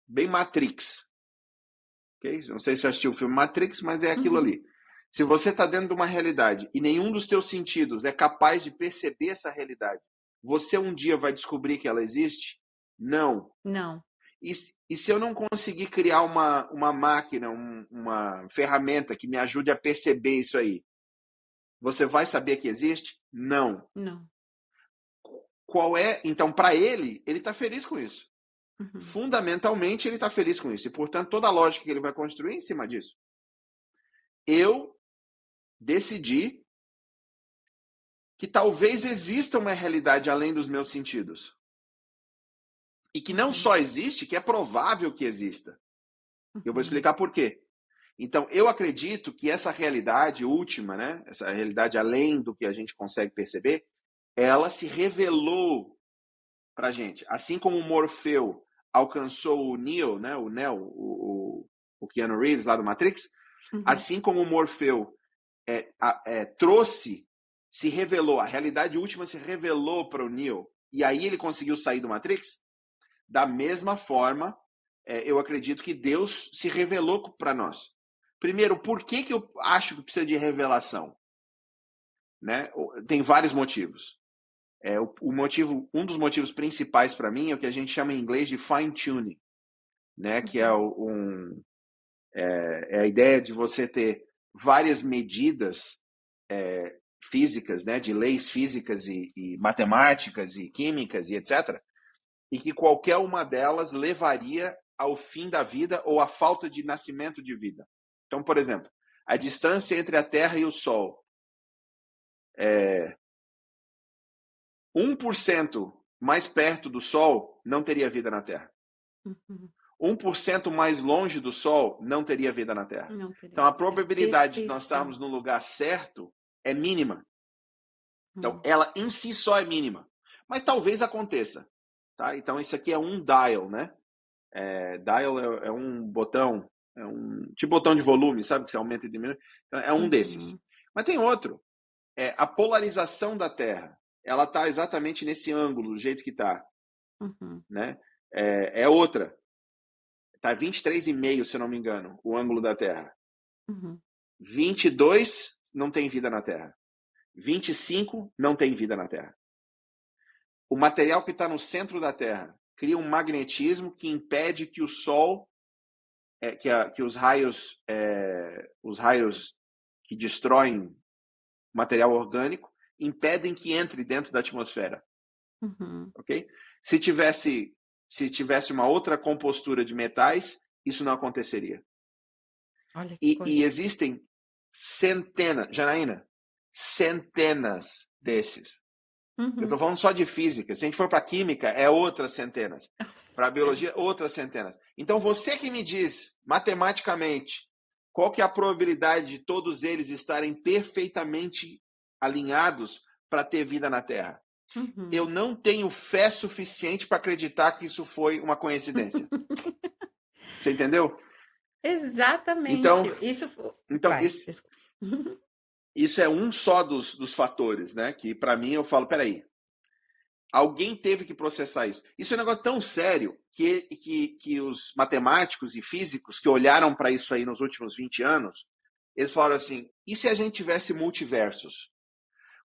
bem Matrix, okay? Não sei se você assistiu o filme Matrix, mas é aquilo ali. Se você está dentro de uma realidade e nenhum dos teus sentidos é capaz de perceber essa realidade, você um dia vai descobrir que ela existe? Não. Não. E se eu não conseguir criar uma máquina, uma ferramenta que me ajude a perceber isso aí, você vai saber que existe? Não. Não. Qual é? Então, para ele está feliz com isso. Fundamentalmente, ele está feliz com isso. E, portanto, toda a lógica que ele vai construir em cima disso. Eu decidi que talvez exista uma realidade além dos meus sentidos. E que não só existe, que é provável que exista. Eu vou explicar por quê. Então, eu acredito que essa realidade última, né, essa realidade além do que a gente consegue perceber, ela se revelou para a gente. Assim como o Morfeu alcançou o Neo, né, o Keanu Reeves lá do Matrix, assim como o Morfeu trouxe, se revelou, a realidade última se revelou para o Neo, e aí ele conseguiu sair do Matrix, da mesma forma, eu acredito que Deus se revelou para nós. Primeiro, por que eu acho que precisa de revelação? Né? Tem vários motivos. Um dos motivos principais para mim é o que a gente chama em inglês de fine-tuning, né? Que é a ideia de você ter várias medidas físicas, né? De leis físicas e matemáticas e químicas e etc. E que qualquer uma delas levaria ao fim da vida ou à falta de nascimento de vida. Então, por exemplo, a distância entre a Terra e o Sol é 1% mais perto do Sol, não teria vida na Terra. 1% mais longe do Sol, não teria vida na Terra. Então, a probabilidade de nós estarmos no lugar certo é mínima. Então, ela em si só é mínima. Mas talvez aconteça. Tá? Então, isso aqui é um dial, né? Dial é um botão, tipo botão de volume, sabe? Que você aumenta e diminui. Então, é um desses. Mas tem outro. A polarização da Terra. Ela está exatamente nesse ângulo, do jeito que está. Né? É outra. Está 23,5, se eu não me engano, o ângulo da Terra. 22, não tem vida na Terra. 25, não tem vida na Terra. O material que está no centro da Terra cria um magnetismo que impede que o Sol, que os raios que destroem material orgânico, impedem que entre dentro da atmosfera. Ok? Se tivesse uma outra compostura de metais, isso não aconteceria. Olha que E existem centenas, Janaína, centenas desses. Eu estou Uhum. falando só de física. Se a gente for para química, é outras centenas. Para Nossa, é. biologia, outras centenas. Então, você que me diz, matematicamente, qual que é a probabilidade de todos eles estarem perfeitamente alinhados para ter vida na Terra? Eu Uhum. não tenho fé suficiente para acreditar que isso foi uma coincidência. Você entendeu? Então, Exatamente. Isso então vai, esse, desculpa. isso é um só dos fatores, né? Que para mim eu falo, peraí, alguém teve que processar isso. Isso é um negócio tão sério que os matemáticos e físicos que olharam para isso aí nos últimos 20 anos, eles falaram assim, e se a gente tivesse multiversos?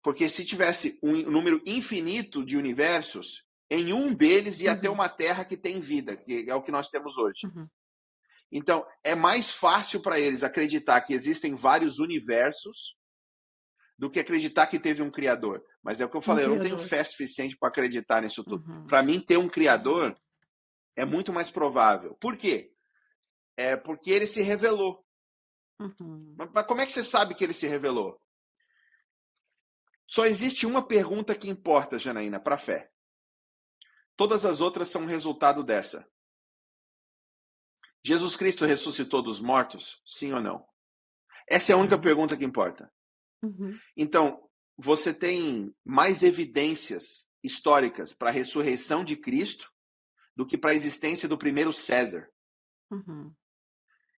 Porque se tivesse um número infinito de universos, em um deles ia ter Uhum. uma Terra que tem vida, que é o que nós temos hoje. Uhum. Então, é mais fácil para eles acreditar que existem vários universos do que acreditar que teve um criador. Mas é o que eu Um falei, eu não tenho criador. fé suficiente para acreditar nisso tudo. Uhum. Para mim, ter um Uhum. criador é muito mais provável. Por quê? É porque ele se revelou. Uhum. Mas como é que você sabe que ele se revelou? Só existe uma pergunta que importa, Janaína, para a fé. Todas as outras são resultado dessa. Jesus Cristo ressuscitou dos mortos? Sim ou não? Essa é a única Sim. pergunta que importa. Uhum. Então, você tem mais evidências históricas para a ressurreição de Cristo do que para a existência do primeiro César. Uhum.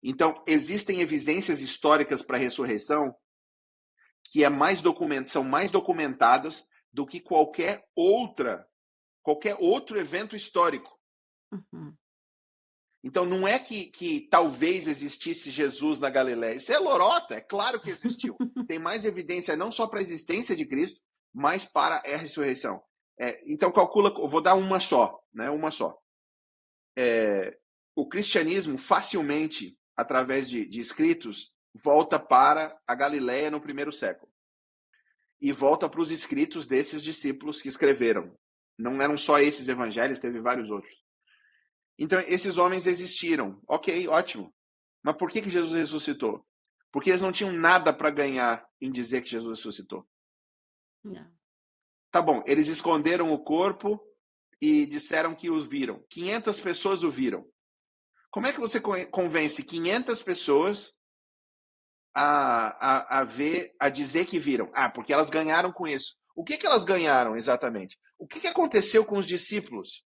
Então, existem evidências históricas para a ressurreição que são mais documentadas do que qualquer outro evento histórico. Uhum. Então, não é que talvez existisse Jesus na Galiléia. Isso é lorota, é claro que existiu. Tem mais evidência não só para a existência de Cristo, mas para a ressurreição. Então, calcula, eu vou dar uma só, né? Uma só. O cristianismo facilmente, através de escritos, volta para a Galiléia no primeiro século. E volta para os escritos desses discípulos que escreveram. Não eram só esses evangelhos, teve vários outros. Então, esses homens existiram. Ok, ótimo. Mas por que Jesus ressuscitou? Porque eles não tinham nada para ganhar em dizer que Jesus ressuscitou. Não. Tá bom, eles esconderam o corpo e disseram que o viram. 500 pessoas o viram. Como é que você convence 500 pessoas a dizer que viram? Ah, porque elas ganharam com isso. O que elas ganharam exatamente? O que aconteceu com os discípulos?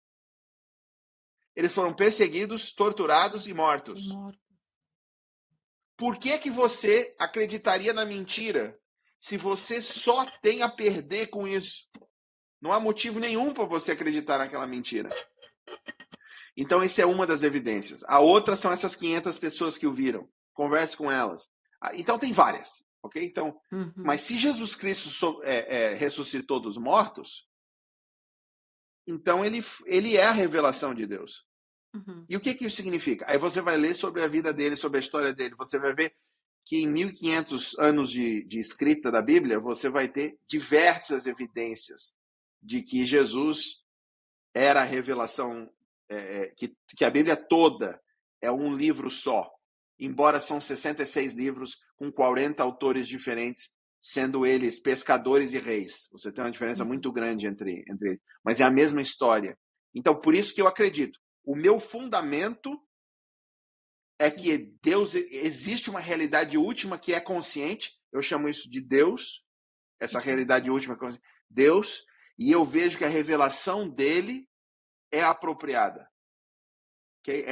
Eles foram perseguidos, torturados e E mortos. morto. Por que você acreditaria na mentira se você só tem a perder com isso? Não há motivo nenhum para você acreditar naquela mentira. Então, essa é uma das evidências. A outra são essas 500 pessoas que o viram. Converse com elas. Então, tem várias. Ok? Então, Uhum. mas se Jesus Cristo ressuscitou dos mortos, então ele é a revelação de Deus. Uhum. E o que isso significa? Aí você vai ler sobre a vida dele, sobre a história dele. Você vai ver que em 1500 anos de escrita da Bíblia, você vai ter diversas evidências de que Jesus era a revelação, que a Bíblia toda é um livro só, embora são 66 livros com 40 autores diferentes, sendo eles pescadores e reis. Você tem uma diferença Uhum. muito grande entre eles, mas é a mesma história. Então, por isso que eu acredito. O meu fundamento é Sim. que Deus existe uma realidade última que é consciente. Eu chamo isso de Deus, essa Uhum. realidade última, Deus, e eu vejo que a revelação dele é apropriada. Okay?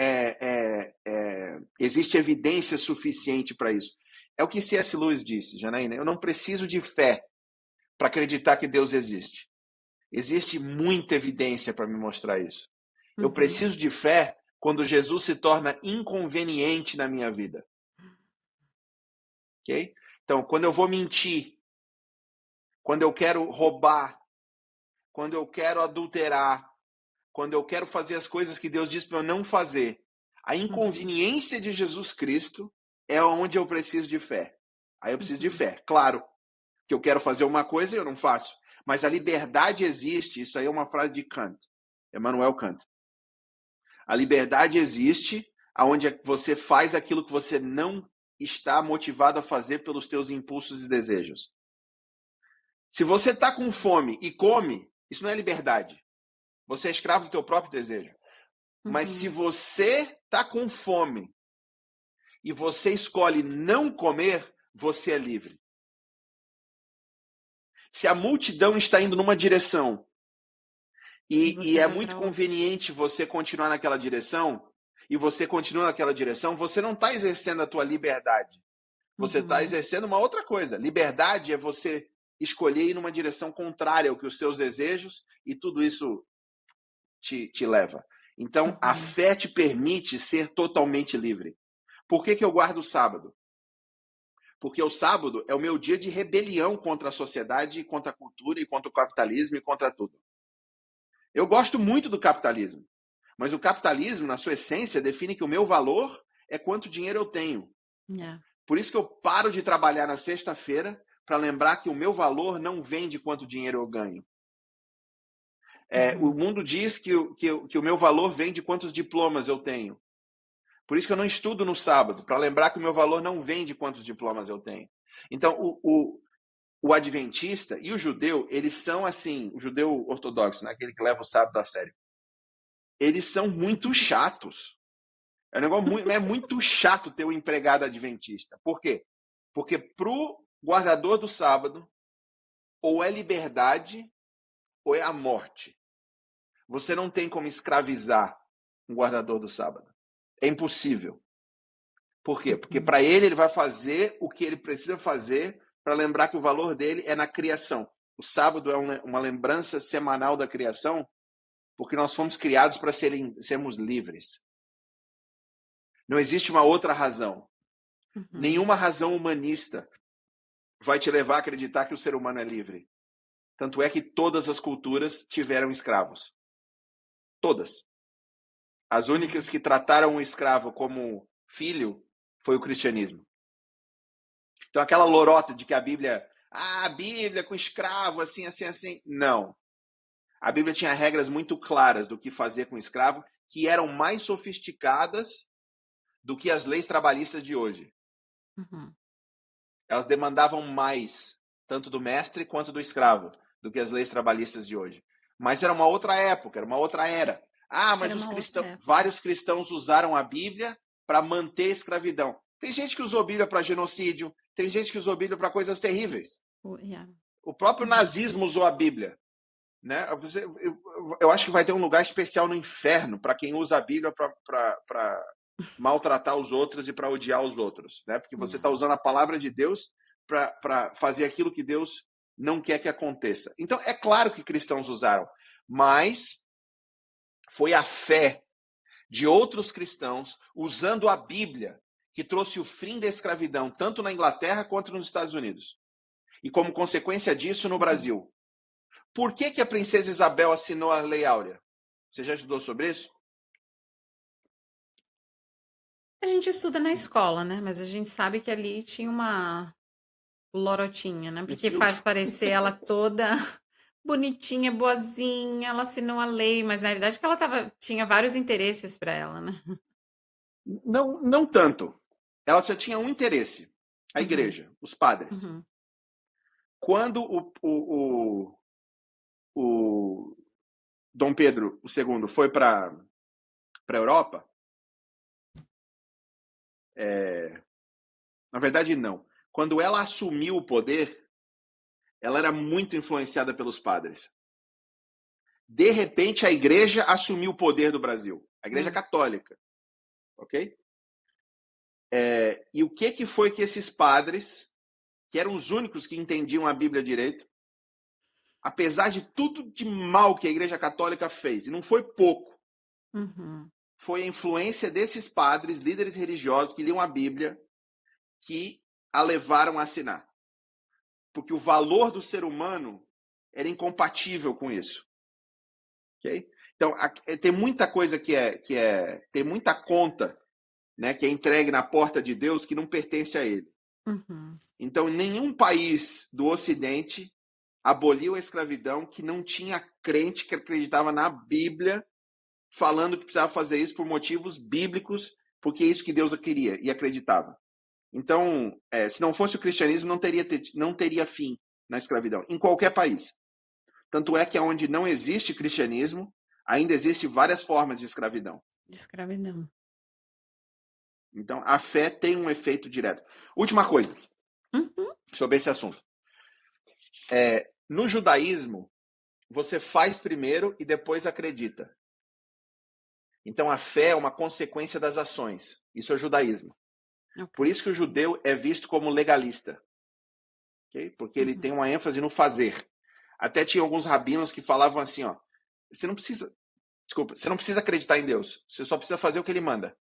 Existe evidência suficiente para isso. É o que C.S. Lewis disse, Janaína. Eu não preciso de fé para acreditar que Deus existe. Existe muita evidência para me mostrar isso. Eu Uhum. preciso de fé quando Jesus se torna inconveniente na minha vida. Okay? Então, quando eu vou mentir, quando eu quero roubar, quando eu quero adulterar, quando eu quero fazer as coisas que Deus diz para eu não fazer, a Uhum. inconveniência de Jesus Cristo é onde eu preciso de fé. Aí eu preciso de Uhum. fé. Claro que eu quero fazer uma coisa e eu não faço. Mas a liberdade existe. Isso aí é uma frase de Kant, Immanuel Kant. A liberdade existe onde você faz aquilo que você não está motivado a fazer pelos teus impulsos e desejos. Se você está com fome e come, isso não é liberdade. Você é escravo do teu próprio desejo. Mas se você está com fome e você escolhe não comer, você é livre. Se a multidão está indo numa direção e é muito conveniente você continuar naquela direção, e você continua naquela direção, você não está exercendo a tua liberdade. Você está exercendo uma outra coisa. Liberdade é você escolher ir numa direção contrária ao que os seus desejos e tudo isso te leva. Então, a fé te permite ser totalmente livre. Por que eu guardo o sábado? Porque o sábado é o meu dia de rebelião contra a sociedade, contra a cultura, e contra o capitalismo e contra tudo. Eu gosto muito do capitalismo, mas o capitalismo, na sua essência, define que o meu valor é quanto dinheiro eu tenho. Por isso que eu paro de trabalhar na sexta-feira para lembrar que o meu valor não vem de quanto dinheiro eu ganho. O mundo diz que o meu valor vem de quantos diplomas eu tenho. Por isso que eu não estudo no sábado, para lembrar que o meu valor não vem de quantos diplomas eu tenho. Então, o adventista e o judeu, eles são assim, o judeu ortodoxo, né, aquele que leva o sábado a sério, eles são muito chatos. É um negócio muito chato ter um empregado adventista. Por quê? Porque pro guardador do sábado, ou é liberdade, ou é a morte. Você não tem como escravizar um guardador do sábado. É impossível. Por quê? Porque para ele vai fazer o que ele precisa fazer para lembrar que o valor dele é na criação. O sábado é uma lembrança semanal da criação, porque nós fomos criados para sermos livres. Não existe uma outra razão. Nenhuma razão humanista vai te levar a acreditar que o ser humano é livre. Tanto é que todas as culturas tiveram escravos. Todas. As únicas que trataram o escravo como filho foi o cristianismo. Então aquela lorota de que a Bíblia com escravo, assim, assim, assim. Não. A Bíblia tinha regras muito claras do que fazer com escravo, que eram mais sofisticadas do que as leis trabalhistas de hoje. Elas demandavam mais, tanto do mestre quanto do escravo, do que as leis trabalhistas de hoje. Mas era uma outra época, era uma outra era. Mas vários cristãos usaram a Bíblia para manter a escravidão. Tem gente que usou a Bíblia para genocídio, tem gente que usou a Bíblia para coisas terríveis. O próprio nazismo usou a Bíblia. Né? Eu acho que vai ter um lugar especial no inferno para quem usa a Bíblia para maltratar os outros e para odiar os outros. Né? Porque você está usando a palavra de Deus para fazer aquilo que Deus não quer que aconteça. Então, é claro que cristãos usaram, mas foi a fé de outros cristãos usando a Bíblia que trouxe o fim da escravidão, tanto na Inglaterra quanto nos Estados Unidos. E como consequência disso, no Brasil. Por que a princesa Isabel assinou a Lei Áurea? Você já estudou sobre isso? A gente estuda na escola, né? Mas a gente sabe que ali tinha uma lorotinha, né? Porque faz parecer ela toda bonitinha, boazinha, ela assinou a lei, mas na realidade que ela tinha vários interesses para ela, né? Não tanto. Ela só tinha um interesse, a igreja, os padres. Quando o Dom Pedro II foi para a Europa, na verdade não. Quando ela assumiu o poder, ela era muito influenciada pelos padres. De repente, a igreja assumiu o poder do Brasil. A igreja católica. Ok? E o que foi que esses padres, que eram os únicos que entendiam a Bíblia direito, apesar de tudo de mal que a igreja católica fez, e não foi pouco, foi a influência desses padres, líderes religiosos que liam a Bíblia, que a levaram a assinar. Porque o valor do ser humano era incompatível com isso. Okay? Então, tem muita coisa tem muita conta, né, que é entregue na porta de Deus que não pertence a ele. Então, nenhum país do Ocidente aboliu a escravidão que não tinha crente que acreditava na Bíblia, falando que precisava fazer isso por motivos bíblicos, porque é isso que Deus queria e acreditava. Então, se não fosse o cristianismo, não teria fim. na escravidão, em qualquer país. Tanto é que onde não existe cristianismo, ainda existem várias formas de escravidão. De escravidão. Então, a fé tem um efeito direto. Última coisa sobre esse assunto. No judaísmo, você faz primeiro e depois acredita. Então, a fé é uma consequência das ações. Isso é o judaísmo. Okay. Por isso que o judeu é visto como legalista. Okay? Porque ele tem uma ênfase no fazer. Até tinha alguns rabinos que falavam assim, ó, você não precisa acreditar em Deus. Você só precisa fazer o que ele manda.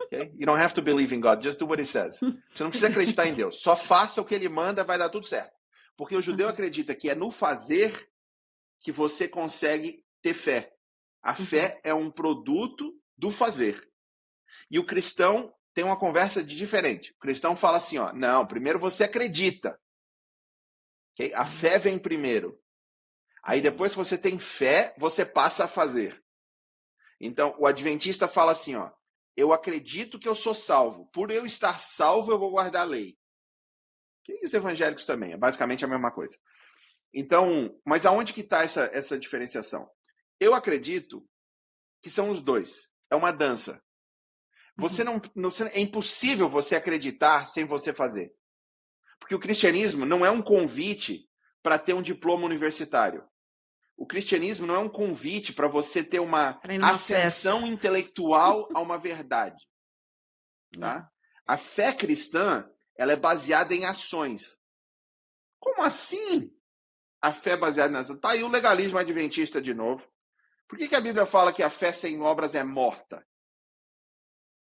Okay? You don't have to believe in God, just do what he says. Você não precisa acreditar em Deus. Só faça o que ele manda, vai dar tudo certo. Porque o judeu acredita que é no fazer que você consegue ter fé. A fé é um produto do fazer. E o cristão tem uma conversa diferente. O cristão fala assim, ó, não, primeiro você acredita. Okay? A fé vem primeiro. Aí depois que você tem fé, você passa a fazer. Então, o adventista fala assim, ó, eu acredito que eu sou salvo. Por eu estar salvo, eu vou guardar a lei. E os evangélicos também, é basicamente a mesma coisa. Então, mas aonde que está essa diferenciação? Eu acredito que são os dois. É uma dança. É impossível você acreditar sem você fazer. Porque o cristianismo não é um convite para ter um diploma universitário. O cristianismo não é um convite para você ter uma ascensão intelectual a uma verdade. Tá? A fé cristã, ela é baseada em ações. Como assim? A fé é baseada nas ações. Tá aí o legalismo adventista de novo. Por que a Bíblia fala que a fé sem obras é morta?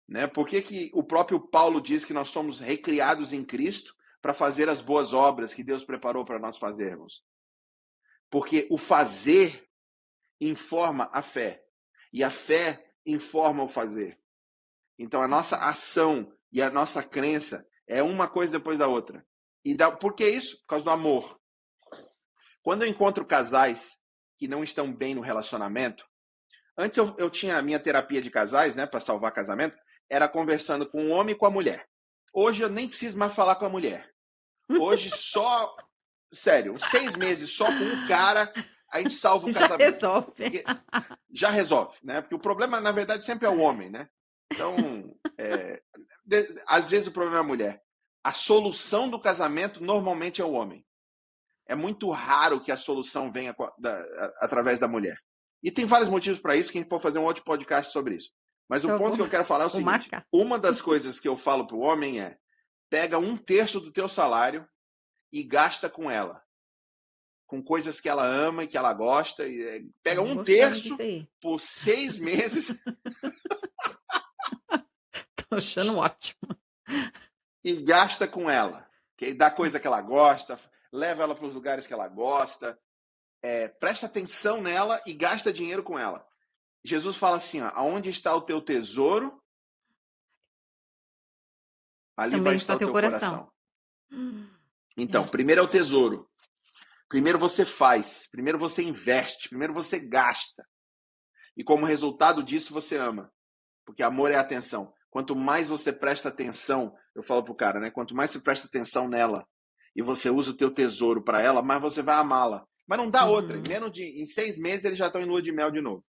Né? Por que o próprio Paulo diz que nós somos recriados em Cristo para fazer as boas obras que Deus preparou para nós fazermos? Porque o fazer informa a fé. E a fé informa o fazer. Então a nossa ação e a nossa crença é uma coisa depois da outra. Por que isso? Por causa do amor. Quando eu encontro casais que não estão bem no relacionamento, antes eu tinha a minha terapia de casais, né, para salvar casamento, era conversando com o homem e com a mulher. Hoje eu nem preciso mais falar com a mulher. Hoje só, sério, uns 6 meses só com um cara, a gente salva o casamento. Já resolve. Já resolve, né? Porque o problema, na verdade, sempre é o homem, né? Então, às vezes o problema é a mulher. A solução do casamento normalmente é o homem. É muito raro que a solução venha através da mulher. E tem vários motivos para isso, que a gente pode fazer um outro podcast sobre isso. Mas o ponto que eu quero falar é o seguinte. Uma das coisas que eu falo para o homem é, pega 1/3 do teu salário e gasta com ela. Com coisas que ela ama e que ela gosta. E pega 1/3 por 6 meses. Tô achando ótimo. E gasta com ela. Dá coisa que ela gosta, leva ela para os lugares que ela gosta. Presta atenção nela e gasta dinheiro com ela. Jesus fala assim, ó, aonde está o teu tesouro, ali também vai estar o teu coração. Então, primeiro é o tesouro. Primeiro você faz, primeiro você investe, primeiro você gasta. E como resultado disso você ama. Porque amor é atenção. Quanto mais você presta atenção, eu falo pro cara, né? Quanto mais você presta atenção nela e você usa o teu tesouro para ela, mais você vai amá-la. Mas não dá outra. Em 6 meses eles já estão em lua de mel de novo.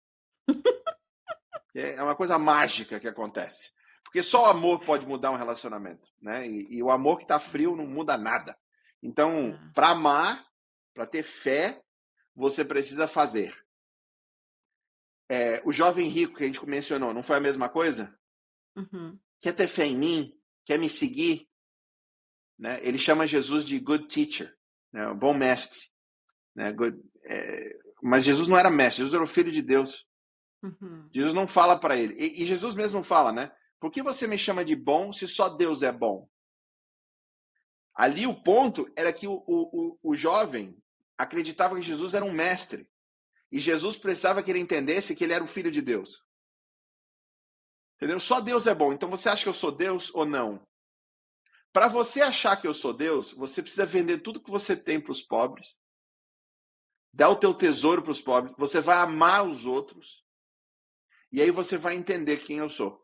É uma coisa mágica que acontece. Porque só o amor pode mudar um relacionamento, né? E o amor que está frio não muda nada. Então, para amar, para ter fé, você precisa fazer. O jovem rico que a gente mencionou, não foi a mesma coisa? Quer ter fé em mim? Quer me seguir? Né? Ele chama Jesus de good teacher, né? Um bom mestre. Né? Mas Jesus não era mestre, Jesus era o filho de Deus. Jesus não fala para ele. E Jesus mesmo fala, né? Por que você me chama de bom se só Deus é bom? Ali o ponto era que o jovem acreditava que Jesus era um mestre. E Jesus precisava que ele entendesse que ele era o filho de Deus. Entendeu? Só Deus é bom. Então você acha que eu sou Deus ou não? Para você achar que eu sou Deus, você precisa vender tudo que você tem para os pobres. Dar o teu tesouro para os pobres. Você vai amar os outros. E aí você vai entender quem eu sou.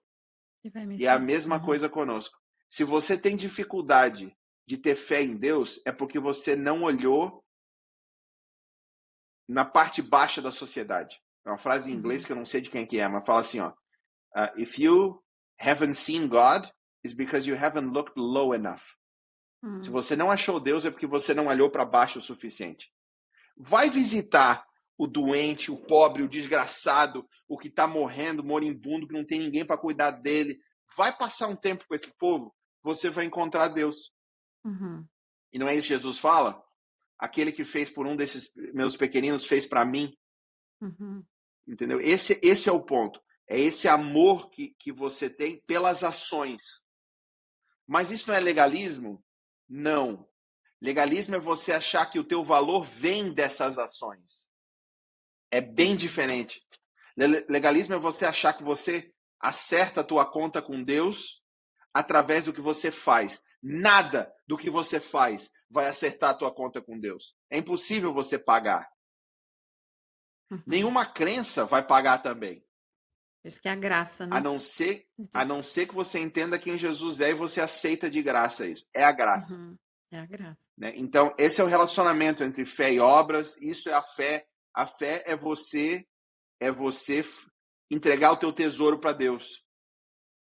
E é a mesma coisa conosco. Se você tem dificuldade de ter fé em Deus é porque você não olhou na parte baixa da sociedade. É uma frase em inglês que eu não sei de quem que é, mas fala assim, ó. If you haven't seen God, it's because you haven't looked low enough. Se você não achou Deus, é porque você não olhou para baixo o suficiente. Vai visitar o doente, o pobre, o desgraçado, o que está morrendo, moribundo, que não tem ninguém para cuidar dele. Vai passar um tempo com esse povo, você vai encontrar Deus. E não é isso que Jesus fala? Aquele que fez por um desses meus pequeninos fez para mim. Entendeu? Esse é o ponto. É esse amor que você tem pelas ações. Mas isso não é legalismo? Não. Legalismo é você achar que o teu valor vem dessas ações. É bem diferente. Legalismo é você achar que você acerta a tua conta com Deus através do que você faz. Nada do que você faz vai acertar a tua conta com Deus. É impossível você pagar. Nenhuma crença vai pagar também. Isso que é a graça, né? A não ser que você entenda quem Jesus é e você aceita de graça isso. É a graça. É a graça. Né? Então, esse é o relacionamento entre fé e obras. Isso é a fé. A fé é você entregar o teu tesouro para Deus.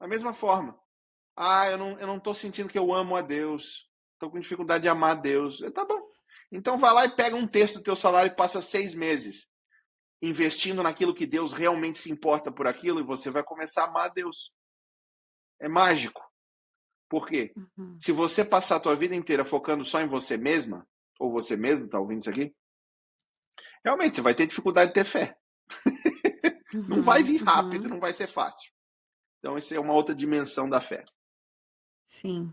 Da mesma forma. Eu não estou sentindo que eu amo a Deus. Estou com dificuldade de amar a Deus. Tá bom. Então vai lá e pega um terço do teu salário e passa 6 meses investindo naquilo que Deus realmente se importa por aquilo e você vai começar a amar a Deus. É mágico. Por quê? Se você passar a tua vida inteira focando só em você mesma, ou você mesmo, tá ouvindo isso aqui? Realmente, você vai ter dificuldade de ter fé. Não vai vir rápido, não vai ser fácil. Então, isso é uma outra dimensão da fé. Sim.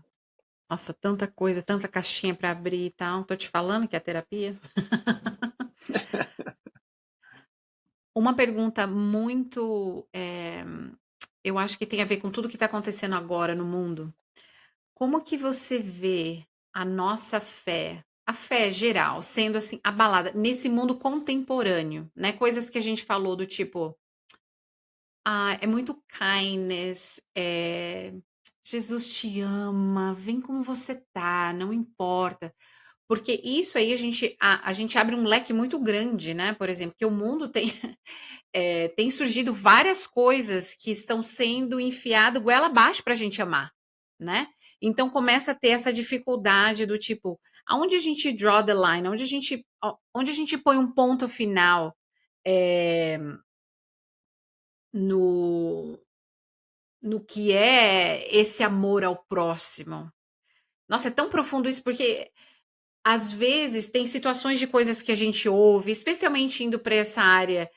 Nossa, tanta coisa, tanta caixinha para abrir e tal. Tô te falando que é terapia. Uma pergunta muito, eu acho que tem a ver com tudo que está acontecendo agora no mundo. Como que você vê a nossa fé, a fé geral, sendo assim abalada nesse mundo contemporâneo, né? Coisas que a gente falou do tipo, é muito kindness, Jesus te ama, vem como você tá, não importa. Porque isso aí a gente abre um leque muito grande, né? Por exemplo, que o mundo tem, tem surgido várias coisas que estão sendo enfiado goela abaixo para a gente amar, né? Então começa a ter essa dificuldade do tipo, aonde a gente draw the line, onde a gente põe um ponto final no que é esse amor ao próximo. Nossa, é tão profundo isso, porque às vezes tem situações de coisas que a gente ouve, especialmente indo para essa área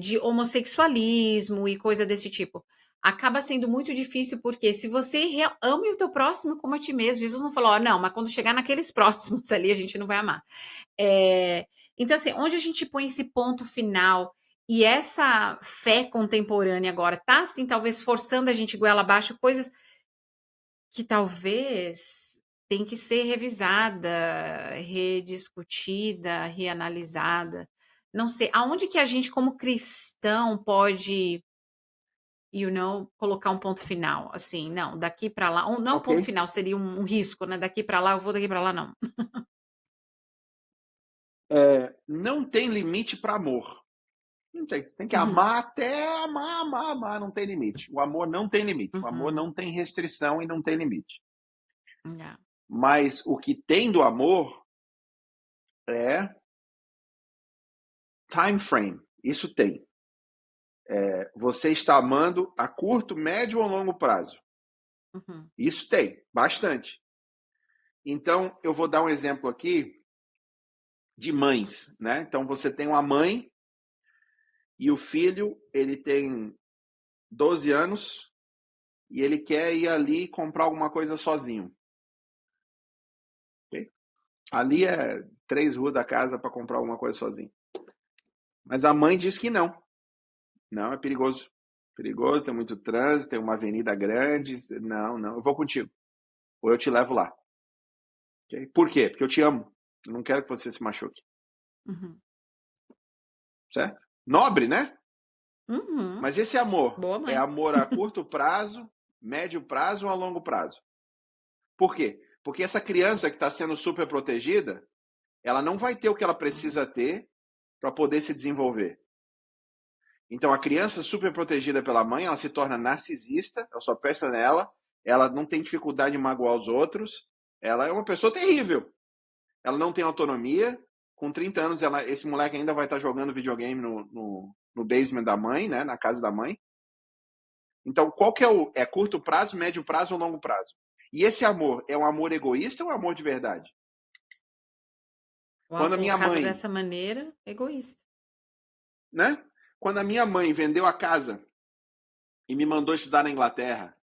de homossexualismo e coisa desse tipo. Acaba sendo muito difícil, porque se você ama o teu próximo como a ti mesmo, Jesus não falou, não, mas quando chegar naqueles próximos ali, a gente não vai amar. Então, assim, onde a gente põe esse ponto final e essa fé contemporânea agora tá, assim, talvez forçando a gente goela abaixo coisas que talvez tem que ser revisada, rediscutida, reanalisada. Não sei, aonde que a gente como cristão pode, colocar um ponto final, assim, não, daqui para lá, não um ponto Ok? final, seria um risco, né? Daqui para lá, eu vou daqui para lá, não. Não tem limite para amor. Não tem. Tem que Uhum, amar até amar, amar, amar. Não tem limite. O amor não tem limite. O amor uhum, não tem restrição e não tem limite. yeah, Mas o que tem do amor é time frame. Isso tem. Você está amando a curto, médio ou longo prazo. uhum, Isso tem, bastante. Então, eu vou dar um exemplo aqui de mães, né? Então, você tem uma mãe e o filho, ele tem 12 anos e ele quer ir ali comprar alguma coisa sozinho. Okay? Ali é 3 ruas da casa para comprar alguma coisa sozinho. Mas a mãe diz que não. Não, é perigoso. Perigoso, tem muito trânsito, tem uma avenida grande. Não, eu vou contigo. Ou eu te levo lá. Okay? Por quê? Porque eu te amo. Eu não quero que você se machuque. uhum, Certo? Nobre, né? uhum. Mas esse amor Boa é mãe. amor a curto prazo, médio prazo ou a longo prazo? Por quê? Porque essa criança que está sendo super protegida, ela não vai ter o que ela precisa ter para poder se desenvolver. Então, a criança super protegida pela mãe, ela se torna narcisista, ela só pensa nela, ela não tem dificuldade em magoar os outros, ela é uma pessoa terrível. Ela não tem autonomia. Com 30 anos, esse moleque ainda vai estar jogando videogame no basement da mãe, né, na casa da mãe. Então, qual que é curto prazo, médio prazo ou longo prazo? E esse amor é um amor egoísta ou um amor de verdade? Quando a minha Colocado mãe, dessa maneira, egoísta. né? Quando a minha mãe vendeu a casa e me mandou estudar na Inglaterra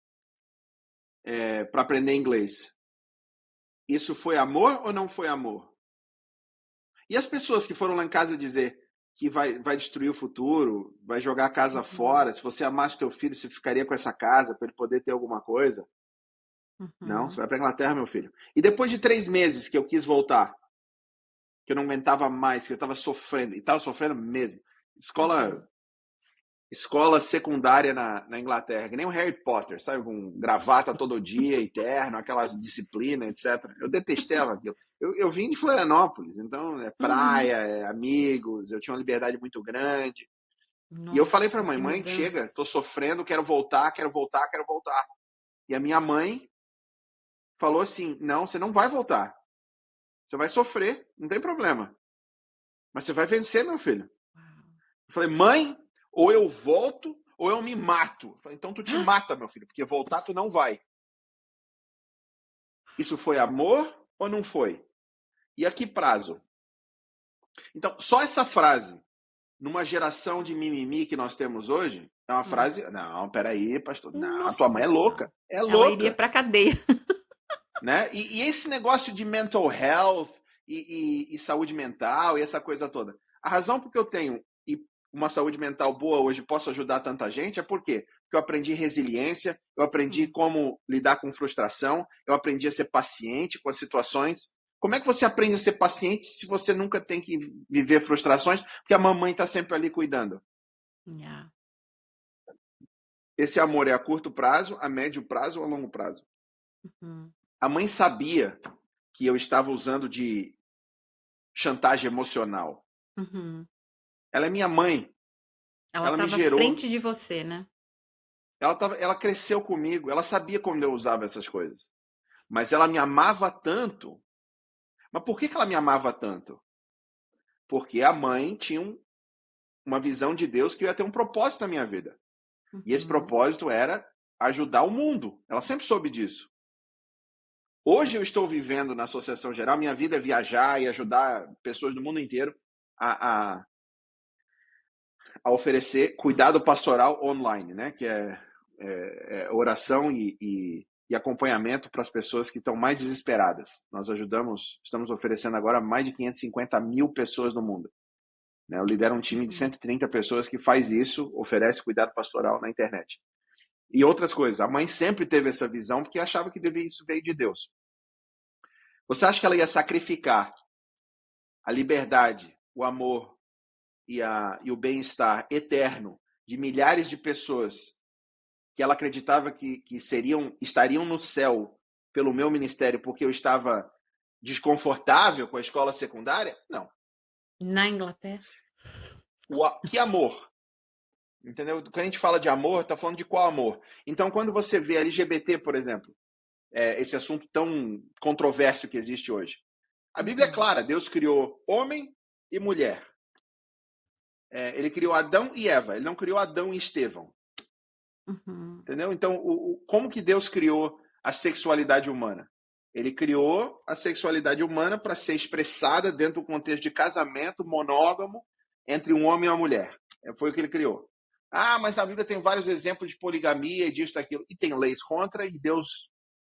para aprender inglês, isso foi amor ou não foi amor? E as pessoas que foram lá em casa dizer que vai destruir o futuro, vai jogar a casa fora, se você amasse teu filho, você ficaria com essa casa para ele poder ter alguma coisa? Não, você vai para a Inglaterra, meu filho. E depois de 3 meses que eu quis voltar, que eu não aguentava mais, que eu estava sofrendo, e estava sofrendo mesmo. Escola secundária na Inglaterra, que nem o Harry Potter, sabe? Com gravata todo dia, eterno, aquelas disciplinas, etc. Eu detestava aquilo. Eu vim de Florianópolis, então é praia, é amigos, eu tinha uma liberdade muito grande. E eu falei para a Nossa, que mãe, chega, mudança. estou sofrendo, quero voltar, quero voltar, quero voltar. E a minha mãe falou assim, não, você não vai voltar. Você vai sofrer, não tem problema. Mas você vai vencer, meu filho. Eu falei, mãe, ou eu volto ou eu me mato. Eu falei, então tu te mata, meu filho, porque voltar tu não vai. Isso foi amor ou não foi? E a que prazo? Então, só essa frase, numa geração de mimimi que nós temos hoje, é uma frase, não, peraí, pastor, não, tua mãe Nossa é louca. Senhora. É Ela iria louca. pra cadeia. Né? E esse negócio de mental health e saúde mental e essa coisa toda. A razão por que eu tenho uma saúde mental boa hoje, posso ajudar tanta gente, é por quê? Porque eu aprendi resiliência, eu aprendi como lidar com frustração, eu aprendi a ser paciente com as situações. Como é que você aprende a ser paciente se você nunca tem que viver frustrações, porque a mamãe está sempre ali cuidando? Yeah. Esse amor é a curto prazo, a médio prazo ou a longo prazo? Uhum. A mãe sabia que eu estava usando de chantagem emocional. Uhum. Ela é minha mãe. Ela Ela me estava à gerou. frente de você, né? Ela cresceu comigo. Ela sabia como eu usava essas coisas. Mas ela me amava tanto. Mas por que ela me amava tanto? Porque a mãe tinha uma visão de Deus que ia ter um propósito na minha vida. E esse Uhum. propósito era ajudar o mundo. Ela sempre soube disso. Hoje eu estou vivendo na Associação Geral. Minha vida é viajar e ajudar pessoas do mundo inteiro a oferecer cuidado pastoral online, né? Que é oração e acompanhamento para as pessoas que estão mais desesperadas. Nós estamos oferecendo agora mais de 550 mil pessoas no mundo. Né? Eu lidero um time de 130 pessoas que faz isso, oferece cuidado pastoral na internet. E outras coisas. A mãe sempre teve essa visão porque achava que isso veio de Deus. Você acha que ela ia sacrificar a liberdade, o amor e o bem-estar eterno de milhares de pessoas que ela acreditava que estariam no céu pelo meu ministério porque eu estava desconfortável com a escola secundária? Não. Na Inglaterra? Que amor? Entendeu? Quando a gente fala de amor, está falando de qual amor? Então, quando você vê LGBT, por exemplo, esse assunto tão controverso que existe hoje, a Bíblia é clara, Deus criou homem e mulher. Ele criou Adão e Eva, ele não criou Adão e Estevão. Uhum. Entendeu? Então, como que Deus criou a sexualidade humana? Ele criou a sexualidade humana para ser expressada dentro do contexto de casamento monógamo entre um homem e uma mulher. Foi o que ele criou. Ah, mas a Bíblia tem vários exemplos de poligamia e disso, daquilo. E tem leis contra, e Deus,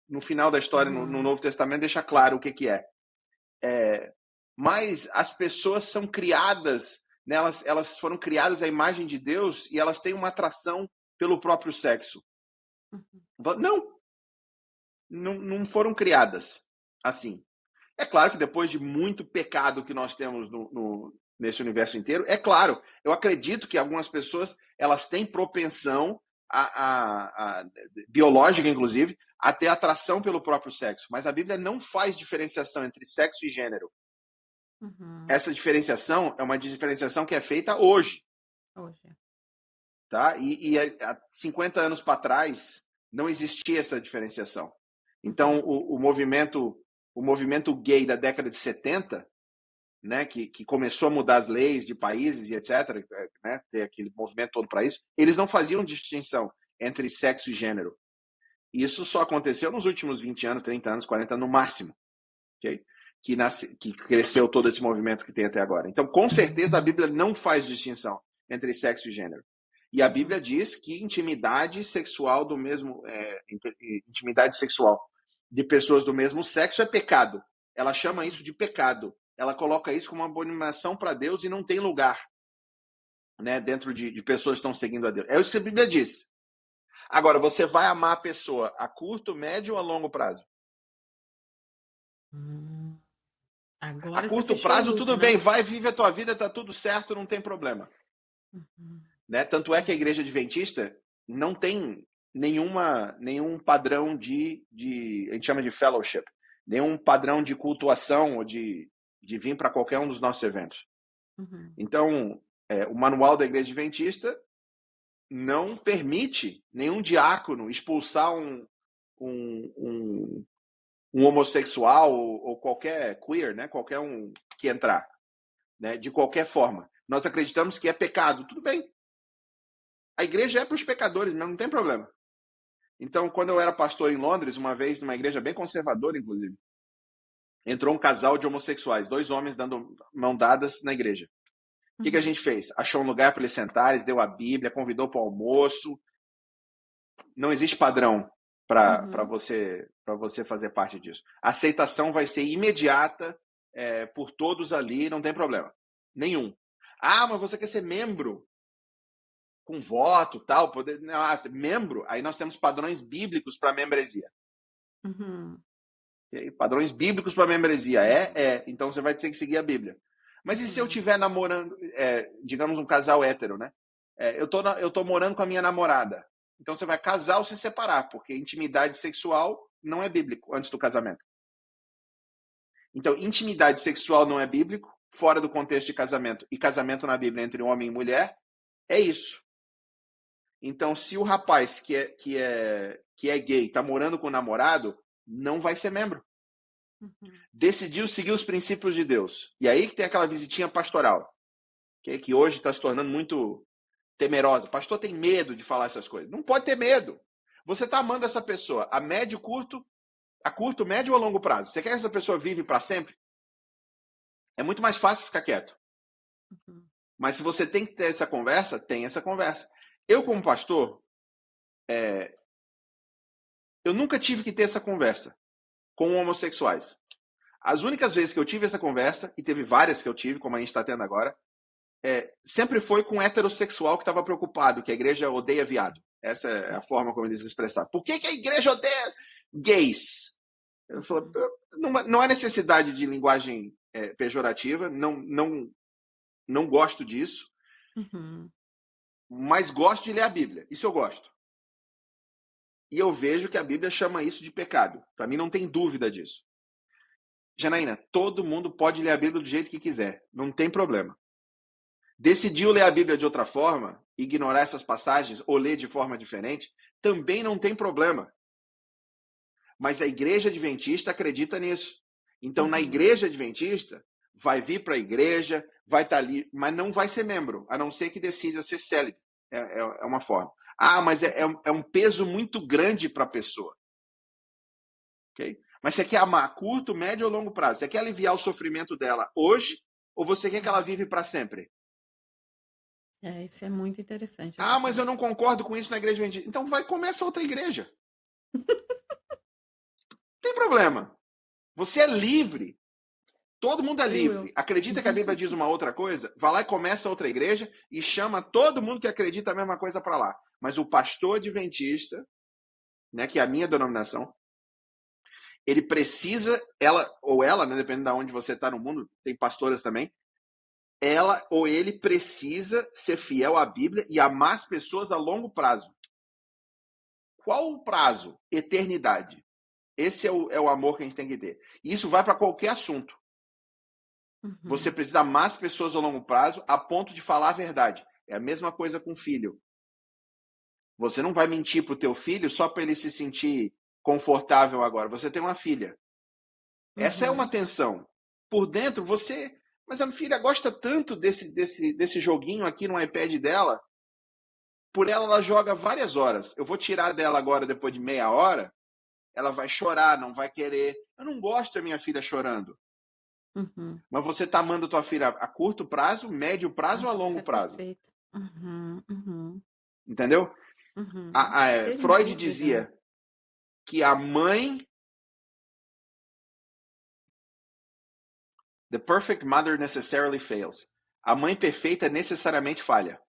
no final da história, no Novo Testamento, deixa claro o que é. Mas as pessoas são criadas, né, elas foram criadas à imagem de Deus e elas têm uma atração pelo próprio sexo. Não foram criadas assim. É claro que depois de muito pecado que nós temos nesse universo inteiro, é claro, eu acredito que algumas pessoas elas têm propensão biológica, inclusive, a ter atração pelo próprio sexo. Mas a Bíblia não faz diferenciação entre sexo e gênero. Uhum. Essa diferenciação é uma diferenciação que é feita hoje. Hoje. Tá? E há 50 anos para trás não existia essa diferenciação. Então, o movimento gay da década de 70, né, que começou a mudar as leis de países e etc., né, ter aquele movimento todo para isso, eles não faziam distinção entre sexo e gênero. Isso só aconteceu nos últimos 20 anos, 30 anos, 40 anos no máximo. Okay? Que cresceu todo esse movimento que tem até agora. Então, com certeza, a Bíblia não faz distinção entre sexo e gênero. E a Bíblia diz que intimidade sexual intimidade sexual de pessoas do mesmo sexo é pecado. Ela chama isso de pecado. Ela coloca isso como uma abominação para Deus e não tem lugar, né, dentro de pessoas que estão seguindo a Deus. É isso que a Bíblia diz. Agora, você vai amar a pessoa a curto, médio ou a longo prazo? Agora A você curto fechou o prazo, loop, tudo né? bem, vai, vive a tua vida, tá tudo certo, não tem problema. Né? Tanto é que a igreja adventista não tem nenhum padrão a gente chama de fellowship, nenhum padrão de cultuação ou de vir para qualquer um dos nossos eventos. Então, o manual da igreja adventista não permite nenhum diácono expulsar um homossexual ou qualquer queer, né? Qualquer um que entrar, né? De qualquer forma. Nós acreditamos que é pecado. Tudo bem. A igreja é para os pecadores, mas não tem problema. Então, quando eu era pastor em Londres, uma vez, numa igreja bem conservadora, inclusive, entrou um casal de homossexuais, 2 homens dando mão dadas na igreja. O que a gente fez? Achou um lugar para eles sentarem, deu a Bíblia, convidou para o almoço. Não existe padrão para você fazer parte disso. A aceitação vai ser imediata por todos ali, não tem problema. Nenhum. Ah, mas você quer ser membro? Com voto, tal, poder. Membro, aí nós temos padrões bíblicos para membresia. Okay? Padrões bíblicos para membresia. Então você vai ter que seguir a Bíblia. Mas e se eu estiver namorando, digamos, um casal hétero, né? Eu tô morando com a minha namorada. Então você vai casar ou se separar, porque intimidade sexual não é bíblico antes do casamento. Então, intimidade sexual não é bíblico, fora do contexto de casamento, e casamento na Bíblia entre homem e mulher, é isso. Então, se o rapaz que é gay está morando com o namorado, não vai ser membro. Decidiu seguir os princípios de Deus. E aí que tem aquela visitinha pastoral, que hoje está se tornando muito temerosa. O pastor tem medo de falar essas coisas. Não pode ter medo. Você está amando essa pessoa a médio, curto, médio ou a longo prazo? Você quer que essa pessoa vive para sempre? É muito mais fácil ficar quieto. Mas se você tem que ter essa conversa, tem essa conversa. Eu, como pastor, eu nunca tive que ter essa conversa com homossexuais. As únicas vezes que eu tive essa conversa, e teve várias que eu tive, como a gente está tendo agora, sempre foi com heterossexual que estava preocupado, que a igreja odeia viado. Essa é a forma como eles expressaram. Por que a igreja odeia gays? Eu falo, não há necessidade de linguagem pejorativa, não gosto disso, mas gosto de ler a Bíblia. Isso eu gosto. E eu vejo que a Bíblia chama isso de pecado. Para mim não tem dúvida disso. Janaína, todo mundo pode ler a Bíblia do jeito que quiser. Não tem problema. Decidiu ler a Bíblia de outra forma, ignorar essas passagens ou ler de forma diferente, também não tem problema. Mas a igreja adventista acredita nisso. Então, na igreja adventista, vai vir para a igreja, vai estar ali, mas não vai ser membro, a não ser que decida ser célibe. É uma forma. Ah, mas é um peso muito grande para a pessoa. Okay? Mas você quer amar a curto, médio ou longo prazo? Você quer aliviar o sofrimento dela hoje ou você quer que ela vive para sempre? Isso é muito interessante. Ah, mas eu não concordo com isso na igreja adventista. Então vai, começa outra igreja. Não tem problema. Você é livre. Todo mundo é livre. Acredita que a Bíblia diz uma outra coisa? Vai lá e começa outra igreja e chama todo mundo que acredita a mesma coisa para lá. Mas o pastor adventista, né, que é a minha denominação, ele precisa, ela, né, dependendo de onde você está no mundo, tem pastoras também, ela ou ele precisa ser fiel à Bíblia e amar as pessoas a longo prazo. qual o prazo? Eternidade. Esse é o amor que a gente tem que ter. E isso vai para qualquer assunto. Você Uhum. precisa amar as pessoas a longo prazo a ponto de falar a verdade. É a mesma coisa com filho. Você não vai mentir pro teu filho só para ele se sentir confortável agora. Você tem uma filha. Essa é uma Uhum. tensão. Por dentro, você... Mas a minha filha gosta tanto desse joguinho aqui no iPad dela. Por ela joga várias horas. Eu vou tirar dela agora depois de meia hora. Ela vai chorar, não vai querer. Eu não gosto da minha filha chorando. Uhum. Mas você está amando tua filha a curto prazo, médio prazo ou a Nossa, isso longo é prazo? perfeito. Uhum. Uhum. Entendeu? Uhum. Sem Freud dúvida. dizia que a mãe, the perfect mother necessarily fails. A mãe perfeita necessariamente falha.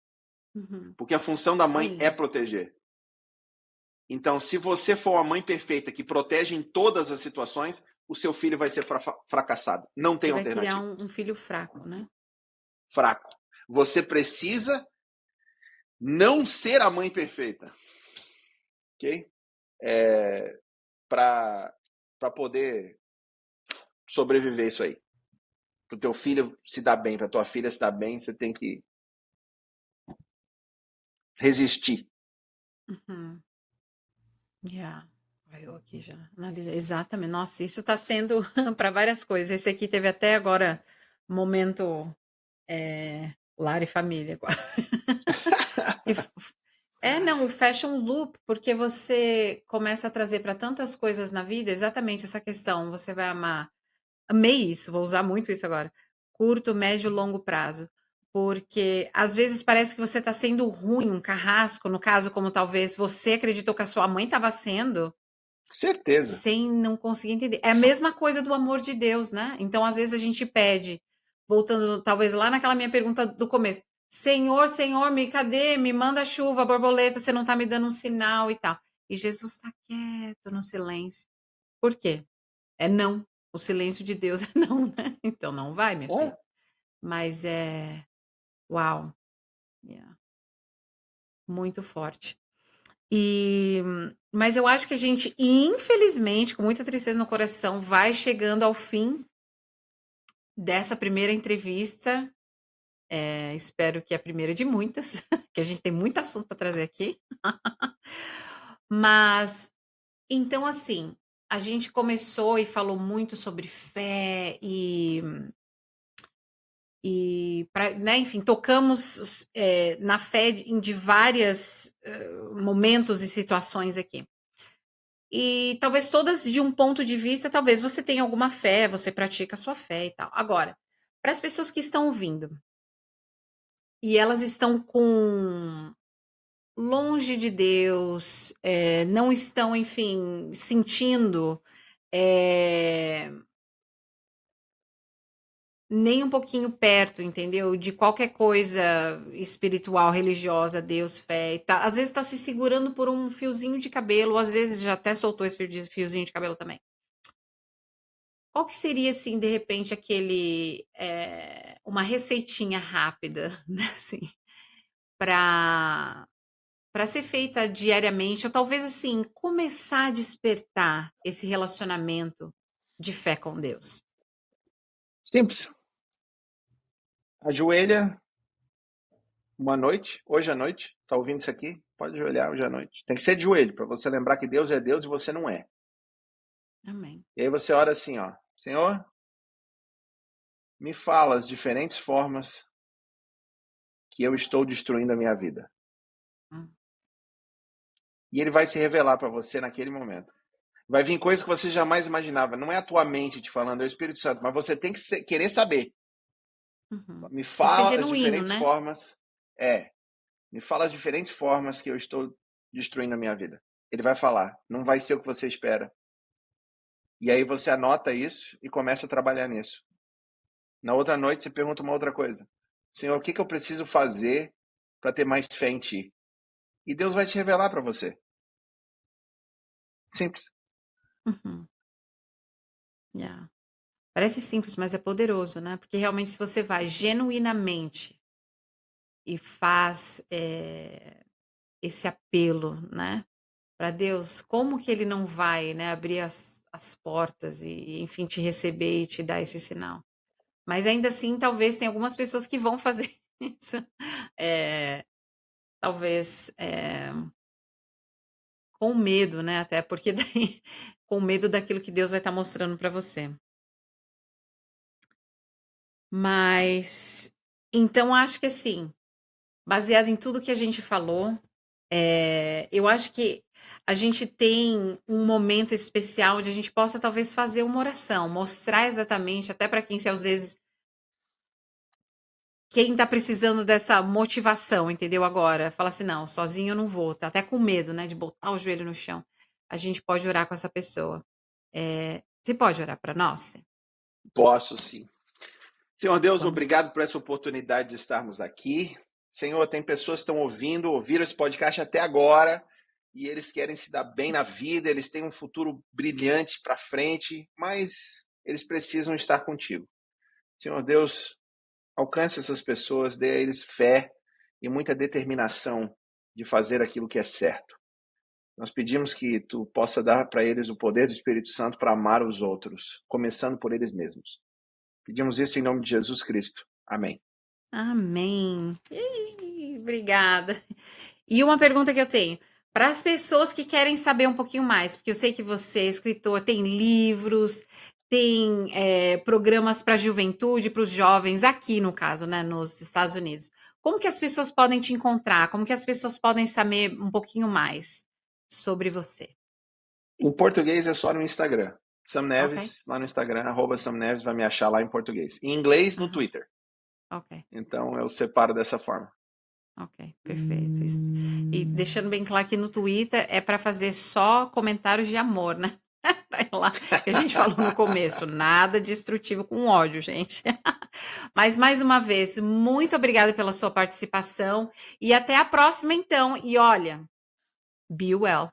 Uhum. Porque a função da mãe é Olha. proteger. Então, se você for uma mãe perfeita que protege em todas as situações, o seu filho vai ser fracassado. Não tem Você vai criar alternativa. um filho fraco, né? Fraco. Você precisa não ser a mãe perfeita, ok? Para poder sobreviver isso aí. Para o teu filho se dar bem, para tua filha se dar bem, você tem que resistir. Uhum. Yeah. Eu aqui já analisei. Exatamente. Nossa, isso está sendo para várias coisas. Esse aqui teve até agora momento lar e família, quase. E não, fecha um loop, porque você começa a trazer para tantas coisas na vida exatamente essa questão. Você vai amar. Amei isso, vou usar muito isso agora. Curto, médio, longo prazo. Porque às vezes parece que você está sendo ruim, um carrasco, no caso, como talvez você acreditou que a sua mãe estava sendo, Certeza. sem não conseguir entender. É a mesma coisa do amor de Deus, né? Então, às vezes, a gente pede, voltando talvez lá naquela minha pergunta do começo: Senhor, Senhor, cadê? Me manda chuva, borboleta, você não está me dando um sinal e tal. E Jesus está quieto no silêncio. Por quê? É não. O silêncio de Deus é não, né? Então não vai, minha filha. É. Mas uau, yeah, muito forte. Mas eu acho que a gente, infelizmente, com muita tristeza no coração, vai chegando ao fim dessa primeira entrevista. Espero que é a primeira de muitas, que a gente tem muito assunto para trazer aqui. Mas, então, assim, a gente começou e falou muito sobre fé né, enfim, tocamos na fé de vários momentos e situações aqui. E talvez todas de um ponto de vista, talvez você tenha alguma fé, você pratica a sua fé e tal. Agora, para as pessoas que estão ouvindo e elas estão com longe de Deus, não estão, enfim, sentindo eh, nem um pouquinho perto, entendeu? De qualquer coisa espiritual, religiosa, Deus, fé e tal. Às vezes está se segurando por um fiozinho de cabelo, ou às vezes já até soltou esse fiozinho de cabelo também. Qual que seria, assim, de repente, uma receitinha rápida, né, assim, para ser feita diariamente, ou talvez, assim, começar a despertar esse relacionamento de fé com Deus? Simples. Ajoelha uma noite, hoje à noite. Tá ouvindo isso aqui? Pode ajoelhar hoje à noite. Tem que ser de joelho, para você lembrar que Deus é Deus e você não é. Amém. E aí você ora assim, ó. Senhor, me fala as diferentes formas que eu estou destruindo a minha vida. Hum. E ele vai se revelar para você naquele momento. Vai vir coisas que você jamais imaginava. Não é a tua mente te falando, é o Espírito Santo, mas você tem que querer saber. Uhum. Me Tem que ser fala as genuíno, diferentes né? formas. Me fala as diferentes formas que eu estou destruindo a minha vida. Ele vai falar. Não vai ser o que você espera. E aí você anota isso e começa a trabalhar nisso. Na outra noite você pergunta uma outra coisa. Senhor, o que eu preciso fazer para ter mais fé em ti? E Deus vai te revelar para você. Simples. Uhum. Yeah. Parece simples, mas é poderoso, né? Porque realmente, se você vai genuinamente e faz esse apelo, né? para Deus, como que ele não vai, né, abrir as portas e, enfim, te receber e te dar esse sinal? Mas ainda assim, talvez tem algumas pessoas que vão fazer isso, eh, talvez, com medo, né, até porque daí com medo daquilo que Deus vai estar mostrando para você. Mas, então acho que assim, baseado em tudo que a gente falou, eu acho que a gente tem um momento especial onde a gente possa talvez fazer uma oração, mostrar exatamente, até para quem se às vezes quem tá precisando dessa motivação, entendeu? Agora, fala assim: "Não, sozinho eu não vou", tá até com medo, né, de botar o joelho no chão. A gente pode orar com essa pessoa. Você pode orar para nós? Posso sim. Senhor Deus, Vamos. obrigado por essa oportunidade de estarmos aqui. Senhor, tem pessoas que estão ouviram esse podcast até agora e eles querem se dar bem na vida, eles têm um futuro brilhante para frente, mas eles precisam estar contigo. Senhor Deus, alcance essas pessoas, dê a eles fé e muita determinação de fazer aquilo que é certo. Nós pedimos que tu possa dar para eles o poder do Espírito Santo para amar os outros, começando por eles mesmos. Pedimos isso em nome de Jesus Cristo. Amém. Amém. Obrigada. E uma pergunta que eu tenho, para as pessoas que querem saber um pouquinho mais, porque eu sei que você é escritor, tem livros, tem, programas para a juventude, para os jovens, aqui no caso, né, nos Estados Unidos. Como que as pessoas podem te encontrar? Como que as pessoas podem saber um pouquinho mais sobre você? Em português é só no Instagram. Sam Ok? Neves, lá no Instagram, @Sam Neves, vai me achar lá em português. Em inglês, no Aham, Twitter. ok. Então eu separo dessa forma. Ok, perfeito. E deixando bem claro que no Twitter é para fazer só comentários de amor, né? Vai lá, que a gente falou no começo, nada destrutivo com ódio, gente. Mas mais uma vez, muito obrigada pela sua participação e até a próxima então. E olha, be well.